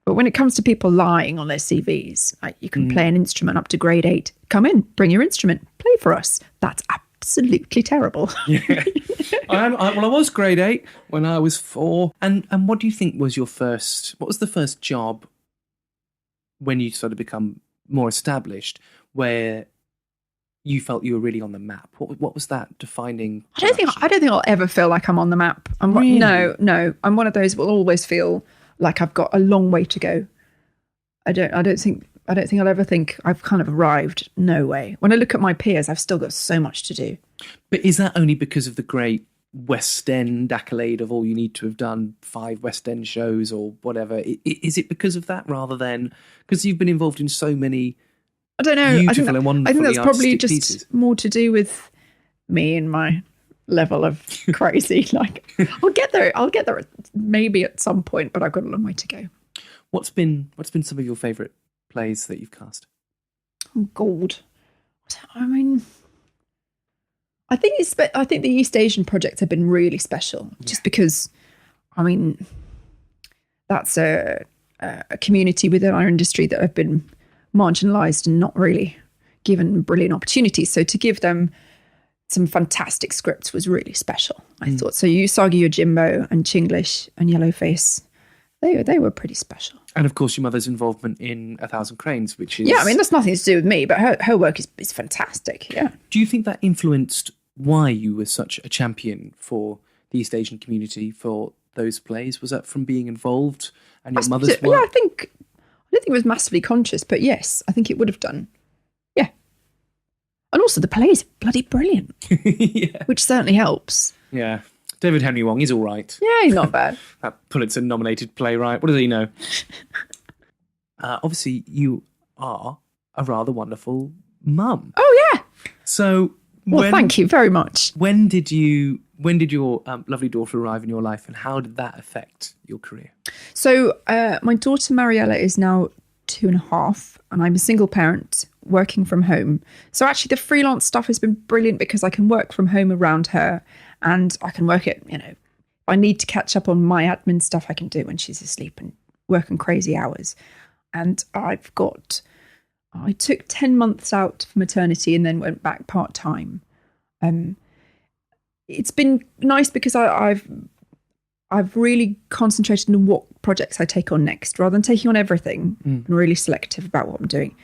But when it comes to people lying on their CVs, like you can play an instrument up to grade 8. Come in, bring your instrument, play for us. That's absolutely terrible. Yeah. I was grade 8 when I was 4. And what do you think was what was the first job when you sort of become more established where you felt you were really on the map? What was that defining? I don't think I'll ever feel like I'm on the map. Really? No. I'm one of those who will always feel like I've got a long way to go. I don't think I'll ever think I've kind of arrived. No way. When I look at my peers, I've still got so much to do. But is that only because of the great West End accolade of all you need to have done 5 West End shows or whatever? Is it because of that rather than because you've been involved in so many? I don't know. I think that's probably just pieces. More to do with me and my level of crazy. Like, I'll get there maybe at some point, but I've got a long way to go. What's been some of your favourite plays that you've cast? Oh God, I mean, I think the East Asian projects have been really special, just because, I mean, that's a community within our industry that have been marginalised and not really given brilliant opportunities. So to give them some fantastic scripts was really special, I thought. So Usagi Yojimbo and Chinglish and Yellowface, they were pretty special. And of course your mother's involvement in 1,000 Cranes, which is... Yeah, I mean, that's nothing to do with me, but her work is fantastic, yeah. Do you think that influenced why you were such a champion for the East Asian community for those plays? Was that from being involved and your mother's work? Yeah, I don't think it was massively conscious, but yes, I think it would have done. Yeah. And also the play is bloody brilliant, yeah. Which certainly helps. Yeah. David Henry Wong, he's all right. Yeah, he's not bad. That Pulitzer-nominated playwright. What does he know? Obviously, you are a rather wonderful mum. Oh, yeah. So... thank you very much. When did your lovely daughter arrive in your life, and how did that affect your career? So my daughter Mariella is now 2.5, and I'm a single parent working from home. So actually the freelance stuff has been brilliant because I can work from home around her, And I can work it, if I need to catch up on my admin stuff, I can do when she's asleep and working crazy hours. And I took 10 months out for maternity and then went back part-time. It's been nice because I've really concentrated on what projects I take on next, rather than taking on everything. I'm really selective about what I'm doing.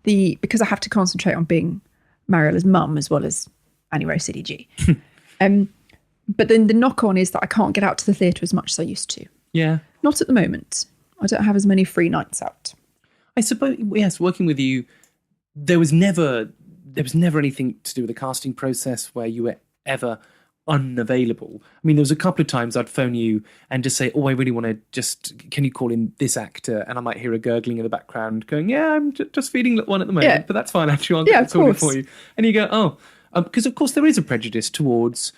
Because I have to concentrate on being Mariela's mum as well as Rowe CDG. But then the knock-on is that I can't get out to the theatre as much as I used to. Yeah. Not at the moment. I don't have as many free nights out. I suppose, yes, working with you, there was never anything to do with the casting process where you were ever unavailable. I mean, there was a couple of times I'd phone you and just say, I really want to can you call in this actor? And I might hear a gurgling in the background going, I'm just feeding one at the moment, but that's fine, actually, I'll get it sorted for you. And you go, because of course there is a prejudice towards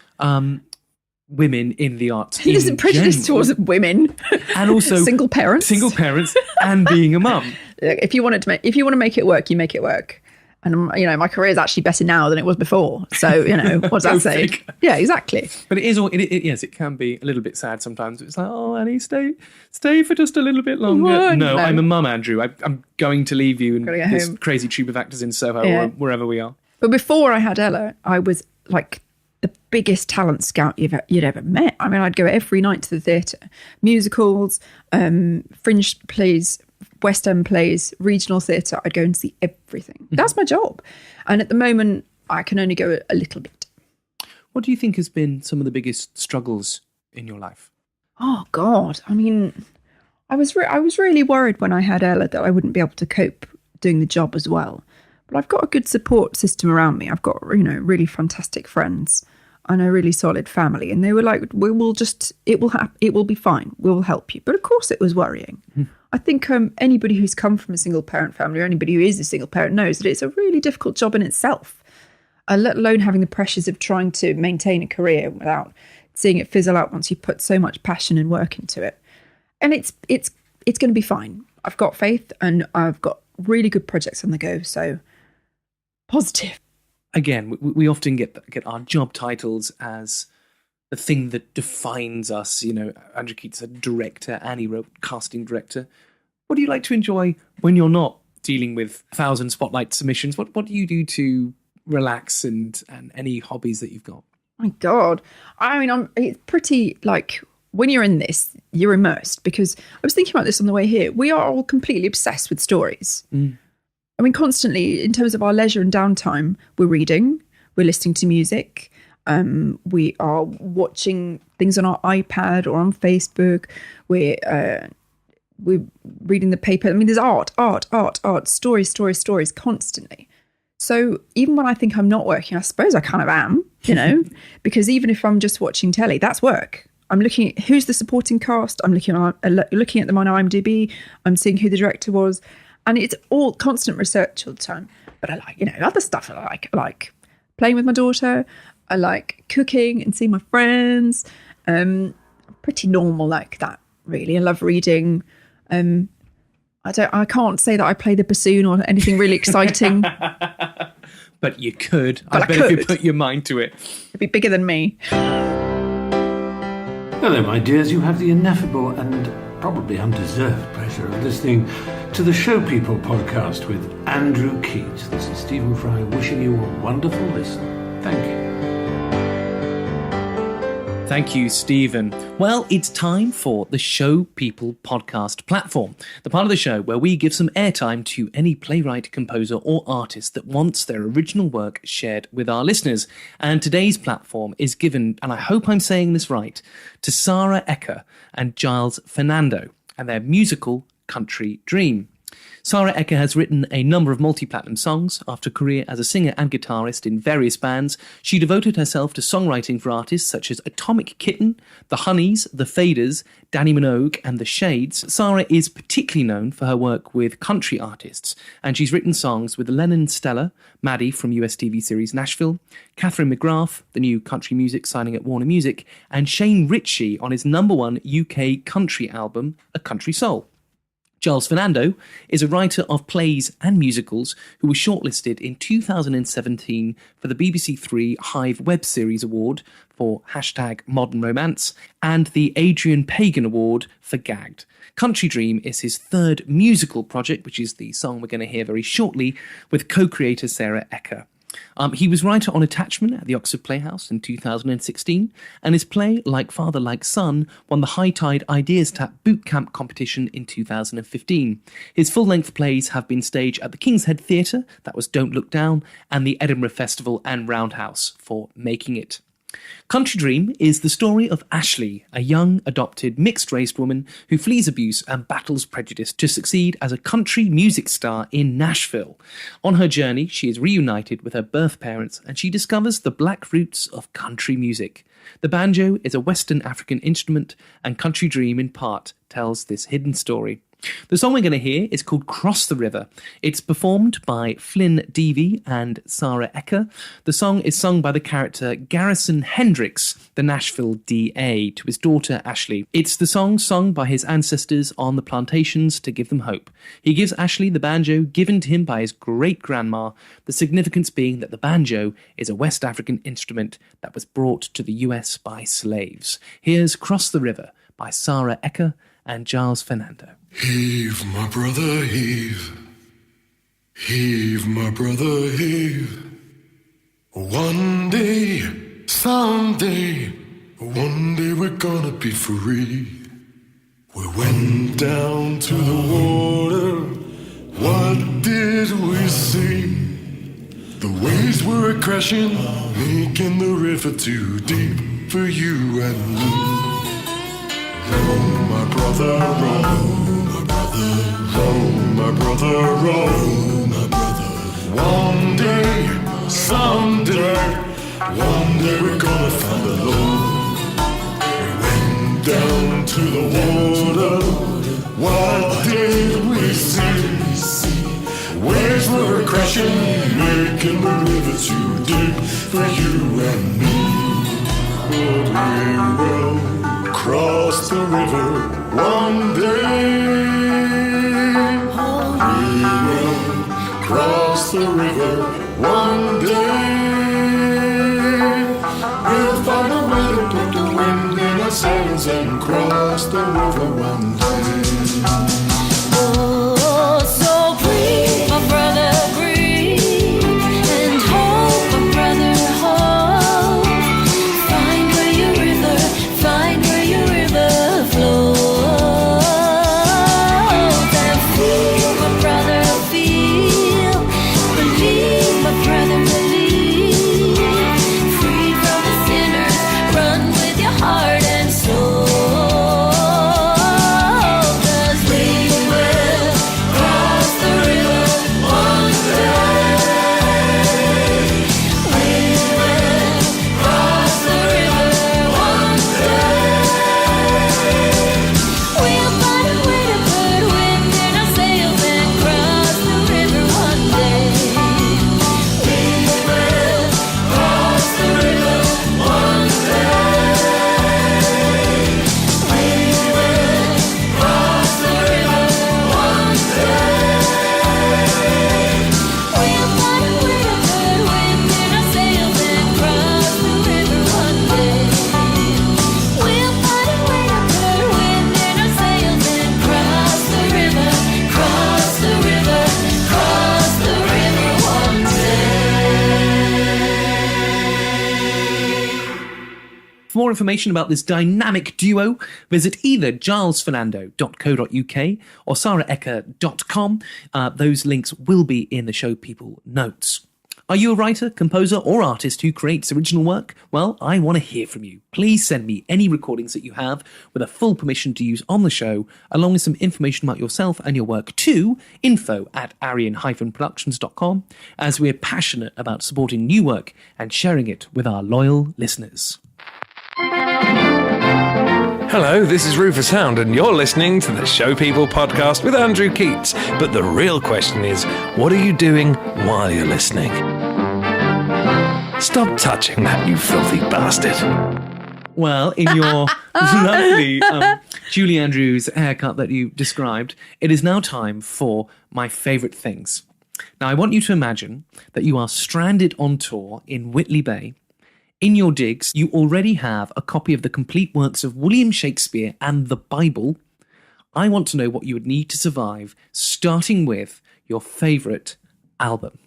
women in the arts. There's a prejudice towards women. And also single parents and being a mum. If you want to make it work, you make it work. And, my career is actually better now than it was before. So, what does that say? Yeah, exactly. But it is, yes, it can be a little bit sad sometimes. It's like, Annie, stay for just a little bit longer. No, I'm a mum, Andrew. I'm going to leave you and this crazy troop of actors in Soho or wherever we are. But before I had Ella, I was like the biggest talent scout you'd ever met. I mean, I'd go every night to the theatre. Musicals, fringe plays, West End plays, regional theatre. I'd go and see everything. That's my job. And at the moment, I can only go a little bit. What do you think has been some of the biggest struggles in your life? Oh, God. I mean, I was really worried when I had Ella that I wouldn't be able to cope doing the job as well. But I've got a good support system around me. I've got, really fantastic friends and a really solid family. And they were like, it will be fine. We will help you. But of course it was worrying. I think anybody who's come from a single parent family or anybody who is a single parent knows that it's a really difficult job in itself, let alone having the pressures of trying to maintain a career without seeing it fizzle out once you put so much passion and work into it. And it's going to be fine. I've got faith and I've got really good projects on the go. So positive. Again, we often get our job titles as the thing that defines us. Andrew Keates, a director, Annie wrote casting director. What do you like to enjoy when you're not dealing with 1,000 spotlight submissions? What do you do to relax and any hobbies that you've got? My God. I mean, it's pretty like when you're in this, you're immersed, because I was thinking about this on the way here. We are all completely obsessed with stories. I mean, constantly, in terms of our leisure and downtime, we're reading, we're listening to music, we are watching things on our iPad or on Facebook, we're reading the paper. I mean, there's art, stories constantly. So even when I think I'm not working, I suppose I kind of am, because even if I'm just watching telly, that's work. I'm looking at who's the supporting cast. I'm looking at them on IMDb. I'm seeing who the director was. And it's all constant research all the time. But I like, other stuff I like. I like playing with my daughter. I like cooking and seeing my friends. Pretty normal like that, really. I love reading. I can't say that I play the bassoon or anything really exciting. But you could. I bet if you put your mind to it. It'd be bigger than me. Hello, my dears. You have the ineffable and probably undeserved pleasure of listening to the Show People podcast with Andrew Keates. This is Stephen Fry wishing you a wonderful listen. Thank you. Thank you, Stephen. Well, it's time for the Show People podcast platform, the part of the show where we give some airtime to any playwright, composer or artist that wants their original work shared with our listeners. And today's platform is given, and I hope I'm saying this right, to Sara, Eker and Giles Fernando and their musical Country Dream. Sara Eker has written a number of multi-platinum songs. After a career as a singer and guitarist in various bands, she devoted herself to songwriting for artists such as Atomic Kitten, The Honeys, The Faders, Danny Minogue and The Shades. Sara is particularly known for her work with country artists, and she's written songs with Lennon Stella, Maddie from US TV series Nashville, Catherine McGrath, the new country music signing at Warner Music, and Shane Ritchie on his #1 UK country album, A Country Soul. Giles Fernando is a writer of plays and musicals who was shortlisted in 2017 for the BBC Three Hive Web Series Award for #Modern Romance and the Adrian Pagan Award for Gagged. Country Dream is his third musical project, which is the song we're going to hear very shortly, with co-creator Sara Eker. He was writer on Attachment at the Oxford Playhouse in 2016, and his play, Like Father, Like Son, won the High Tide Ideas Tap Bootcamp competition in 2015. His full-length plays have been staged at the King's Head Theatre, that was Don't Look Down, and the Edinburgh Festival and Roundhouse for Making It. Country Dream is the story of Ashley, a young, adopted, mixed-race woman who flees abuse and battles prejudice to succeed as a country music star in Nashville. On her journey, she is reunited with her birth parents and she discovers the black roots of country music. The banjo is a Western African instrument, and Country Dream, in part, tells this hidden story. The song we're going to hear is called Cross the River. It's performed by Flynn Deavy and Sara Eker. The song is sung by the character Garrison Hendricks, the Nashville DA, to his daughter Ashley. It's the song sung by his ancestors on the plantations to give them hope. He gives Ashley the banjo given to him by his great-grandma, the significance being that the banjo is a West African instrument that was brought to the US by slaves. Here's Cross the River by Sara Eker and Giles Fernando. Heave, my brother, heave. Heave, my brother, heave. One day, someday, one day we're gonna be free. We went down to the water. What did we see? The waves were crashing, making the river too deep for you and me. Row, my brother, row. Row, my brother, row, my brother. One day, someday, one day we're gonna find the Lord. We went down to the water. What did we see? Waves were crashing, making the river too deep for you and me. But we will cross the river one day. Cross the river one day. We'll find a way to put the wind in our sails and cross the river one day. Oh, so breathe, my brother, breathe, and hold, my brother, hold. Find where your river flows. And feel, my brother, feel. Believe, my brother, believe. Free from the sinners, run with your heart and soul. 'Cause we will cross the river one day. We will cross the river one day. We'll find a way to put wind in our sails and cross the river one day. We will cross the river one day. We will cross the river one day. We'll find a way to put wind in our sails and cross the river one day. We'll find a way to put wind in our sails and cross the river one day. For more information about this dynamic duo, visit either gilesfernando.co.uk or saraeker.com. Those links will be in the Show People notes. Are you a writer, composer, or artist who creates original work? Well, I want to hear from you. Please send me any recordings that you have with a full permission to use on the show, along with some information about yourself and your work to info@arion-productions.com, as we're passionate about supporting new work and sharing it with our loyal listeners. Hello, this is Rufus Hound, and you're listening to the Show People podcast with Andrew Keates. But the real question is, what are you doing while you're listening? Stop touching that, you filthy bastard. Well, in your lovely Julie Andrews haircut that you described, it is now time for my favourite things. Now, I want you to imagine that you are stranded on tour in Whitley Bay. In your digs, you already have a copy of the complete works of William Shakespeare and the Bible. I want to know what you would need to survive, starting with your favourite album.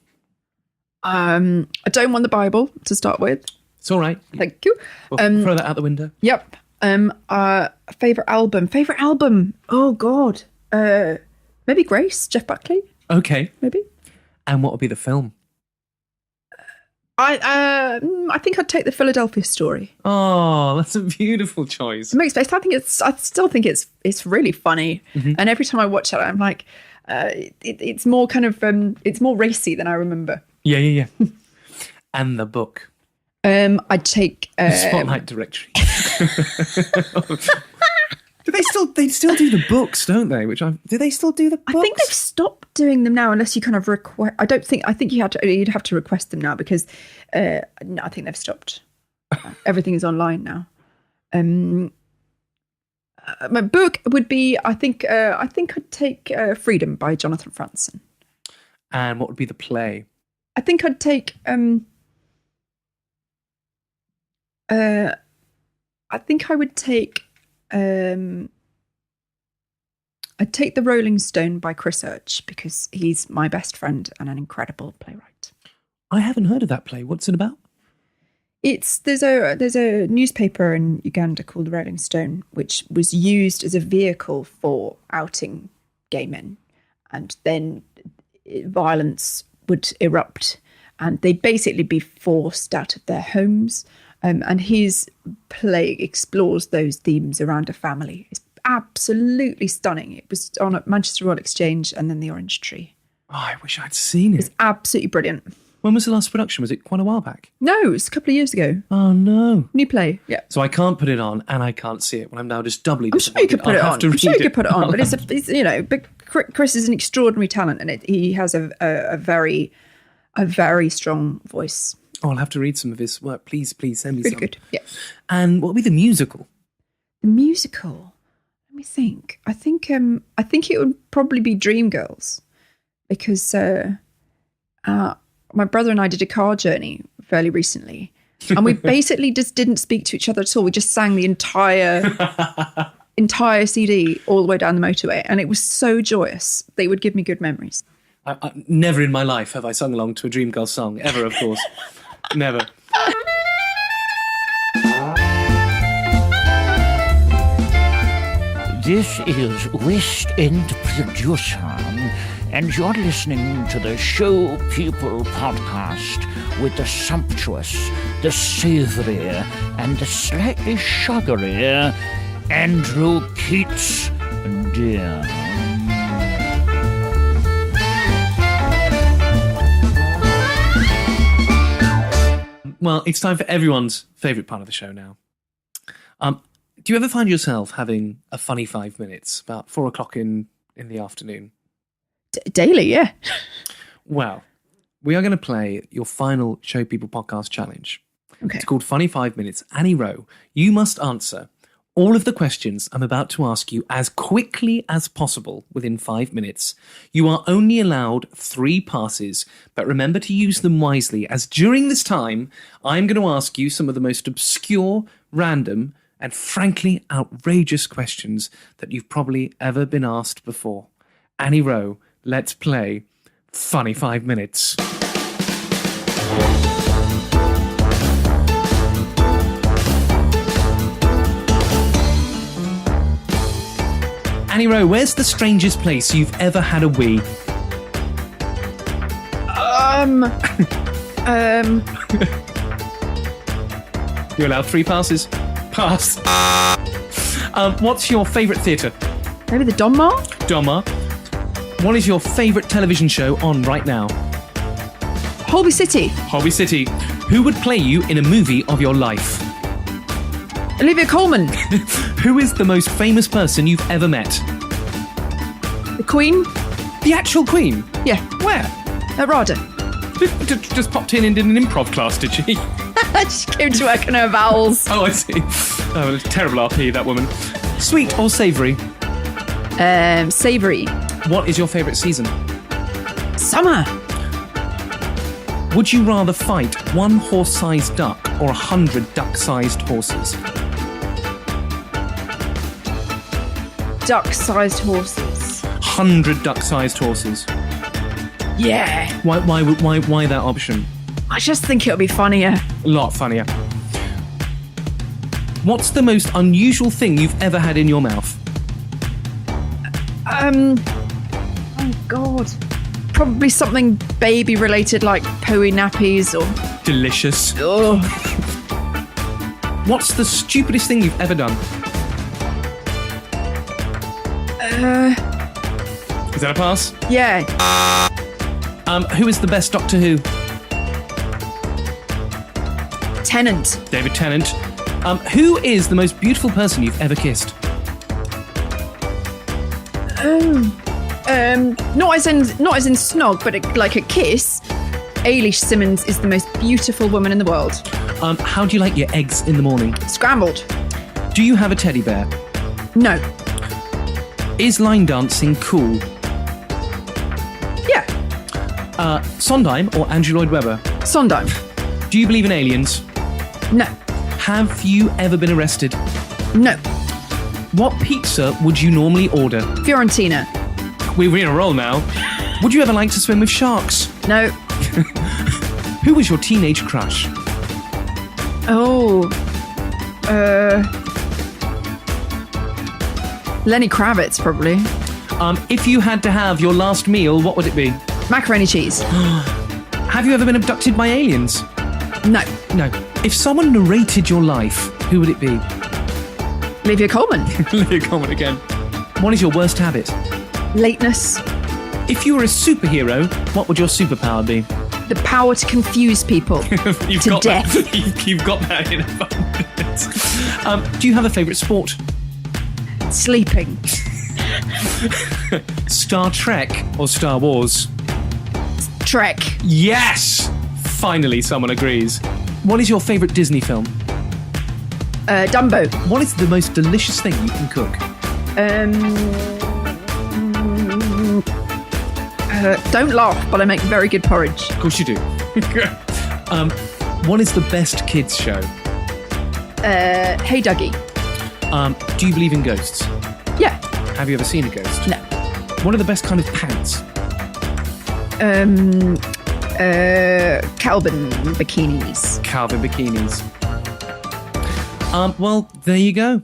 I don't want the Bible to start with. It's all right. Thank you. We'll throw that out the window. Yep. Favourite album. Oh, God. Maybe Grace, Jeff Buckley. Okay. Maybe. And what would be the film? I think I'd take The Philadelphia Story. Oh, that's a beautiful choice. It makes space. I still think it's really funny, and every time I watch it, I'm like, it's more kind of it's more racy than I remember. Yeah. And the book. I'd take Spotlight Directory. Do they still do the books, don't they? Do they still do the books? I think they've stopped doing them now, unless you kind of request. I think you'd have to request them now because no, I think they've stopped. Everything is online now. My book would be, I think I'd take Freedom by Jonathan Franzen. And what would be the play? I think I'd take I think I would take I'd take The Rolling Stone by Chris Urch because he's my best friend and an incredible playwright. I haven't heard of that play. What's it about? There's a newspaper in Uganda called the Rolling Stone, which was used as a vehicle for outing gay men, and then violence would erupt, and they'd basically be forced out of their homes. And his play explores those themes around a family. It's absolutely stunning. It was on at Manchester Royal Exchange and then the Orange Tree. Oh, I wish I'd seen it. It's absolutely brilliant. When was the last production? Was it quite a while back? No, it was a couple of years ago. Oh, no. New play, yeah. So I can't put it on and I can't see it when I'm now just doubly I'm sure you could put it on. I'm sure you could put it on. But it's but Chris is an extraordinary talent, and he has a very strong voice. Oh, I'll have to read some of his work. Please send me Really some. good, yeah. And what would be the musical? The musical? Let me think. I think it would probably be Dreamgirls, because my brother and I did a car journey fairly recently, and we basically just didn't speak to each other at all. We just sang the entire CD all the way down the motorway, and it was so joyous. They would give me good memories. I never in my life have I sung along to a Dreamgirls song, ever, of course. Never. This is West End producer, and you're listening to the Show People podcast with the sumptuous, the savoury, and the slightly sugary Andrew Keates, dear. Well, it's time for everyone's favourite part of the show now. Do you ever find yourself having a funny 5 minutes about 4 o'clock in the afternoon? Daily, yeah. Well, we are going to play your final Show People podcast challenge. Okay. It's called Funny 5 Minutes. Annie Rowe, you must answer all of the questions I'm about to ask you as quickly as possible within 5 minutes. You are only allowed 3 passes, but remember to use them wisely, as during this time, I'm going to ask you some of the most obscure, random, and frankly outrageous questions that you've probably ever been asked before. Annie Rowe, let's play Funny 5 Minutes. Annie Rowe, where's the strangest place you've ever had a wee? You're allowed 3 passes. Pass. What's your favourite theatre? Maybe the Donmar? Donmar. What is your favourite television show on right now? Holby City. Hobby City. Who would play you in a movie of your life? Olivia Colman. Who is the most famous person you've ever met? The Queen. The actual Queen? Yeah. Where? At RADA. Just popped in and did an improv class, did she? She came to work on her vowels. Oh, I see. Oh, terrible RP, that woman. Sweet or savoury? Savoury. What is your favourite season? Summer. Would you rather fight one horse-sized duck or 100 duck-sized horses? Duck-sized horses. 100 duck-sized horses. Yeah. Why that option? I just think it'll be funnier. A lot funnier. What's the most unusual thing you've ever had in your mouth? Oh God. Probably something baby related, like Poey nappies or. Delicious. Oh. What's the stupidest thing you've ever done? Is that a pass? Yeah. Who is the best Doctor Who? Tennant. David Tennant. Who is the most beautiful person you've ever kissed? Not as in snog, but like a kiss. Eilish Simmons is the most beautiful woman in the world. How do you like your eggs in the morning? Scrambled. Do you have a teddy bear? No. Is line dancing cool? Yeah. Sondheim or Andrew Lloyd Webber? Sondheim. Do you believe in aliens? No. Have you ever been arrested? No. What pizza would you normally order? Fiorentina. We're in a roll now. Would you ever like to swim with sharks? No. Who was your teenage crush? Oh. Lenny Kravitz, probably. If you had to have your last meal, what would it be? Macaroni cheese. Have you ever been abducted by aliens? No. No. If someone narrated your life, who would it be? Olivia Colman. Olivia Colman again. What is your worst habit? Lateness. If you were a superhero, what would your superpower be? The power to confuse people to death. You've got that in abundance. Do you have a favourite sport? Sleeping. Star Trek or Star Wars? Trek. Yes! Finally, someone agrees. What is your favourite Disney film? Dumbo. What is the most delicious thing you can cook? Don't laugh, but I make very good porridge. Of course you do. What is the best kids show? Hey Dougie. Do you believe in ghosts? Yeah. Have you ever seen a ghost? No. What are the best kind of pants? Calvin bikinis. Calvin bikinis. Well, there you go.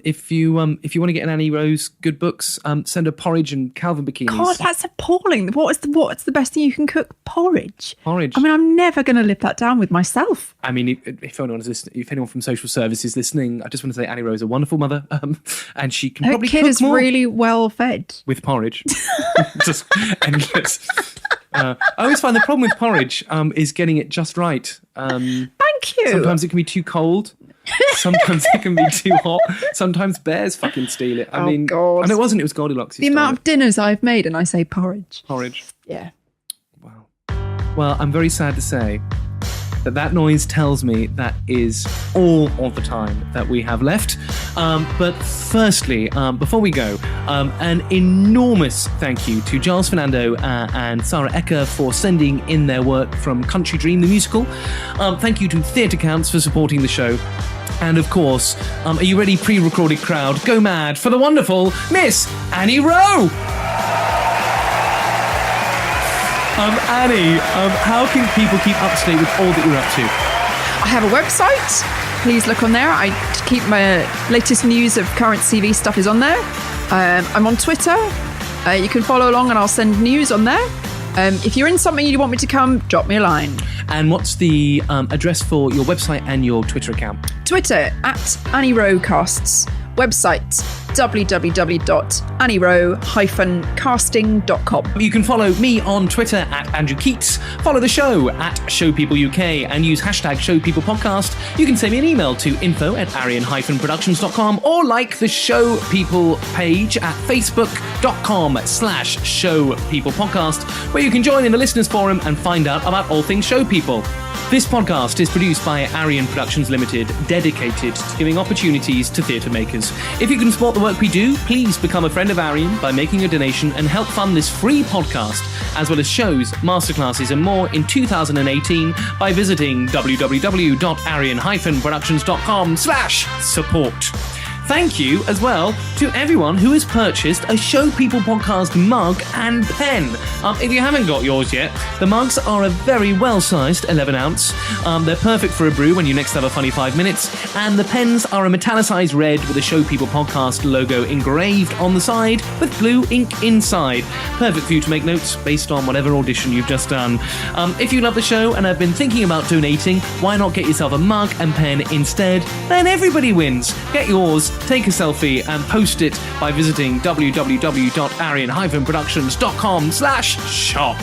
If you want to get an Annie Rose good books, send her porridge and Calvin bikinis. God, that's appalling. What's the best thing you can cook? Porridge. Porridge. I mean, I'm never going to live that down with myself. I mean, if anyone from social services listening, I just want to say Annie Rose is a wonderful mother, and she can probably kid cook is more really well fed with porridge. Just endless. I always find the problem with porridge is getting it just right. Thank you. Sometimes it can be too cold. Sometimes it can be too hot. Sometimes bears fucking steal it. I mean, God. And it wasn't. It was Goldilocks. The amount of dinners I've made, and I say porridge. Porridge. Yeah. Wow. Well, I'm very sad to say that noise tells me that is all of the time that we have left. But firstly, before we go, an enormous thank you to Giles, Fernando and Sara Eker for sending in their work from Country Dream, the musical. Thank you to Theataccounts for supporting the show. And of course, are you ready, pre-recorded crowd? Go mad for the wonderful Miss Annie Rowe! Annie, how can people keep up to date with all that you're up to? I have a website. Please look on there. I keep my latest news of current CV stuff is on there. I'm on Twitter. You can follow along and I'll send news on there. If you're in something you want me to come, drop me a line. And what's the address for your website and your Twitter account? Twitter @AnnieRoweCasts. Website www.annierowe-casting.com. You can follow me on Twitter at Andrew Keates, follow the show at ShowPeopleUK, and use hashtag ShowPeoplePodcast. You can send me an email to info@arion-productions.com, or like the Show People page at facebook.com/ShowPeoplePodcast, where you can join in the listeners forum and find out about all things Show People. This podcast is produced by Arion Productions Limited, dedicated to giving opportunities to theatre makers. If you can support the work we do, please become a friend of Arion by making a donation and help fund this free podcast, as well as shows, masterclasses and more in 2018 by visiting www.arion-productions.com/support. Thank you as well to everyone who has purchased a Show People Podcast mug and pen. If you haven't got yours yet, the mugs are a very well-sized 11-ounce. They're perfect for a brew when you next have a funny 5 minutes. And the pens are a metallicized red with a Show People Podcast logo engraved on the side with blue ink inside. Perfect for you to make notes based on whatever audition you've just done. If you love the show and have been thinking about donating, why not get yourself a mug and pen instead? Then everybody wins. Get yours, take a selfie and post it by visiting www.arion-productions.com/shop.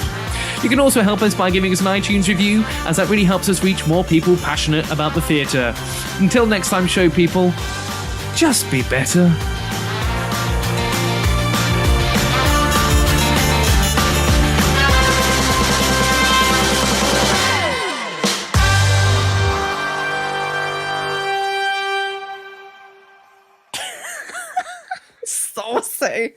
You can also help us by giving us an iTunes review, as that really helps us reach more people passionate about the theatre. Until next time, Show People, just be better. Saucy.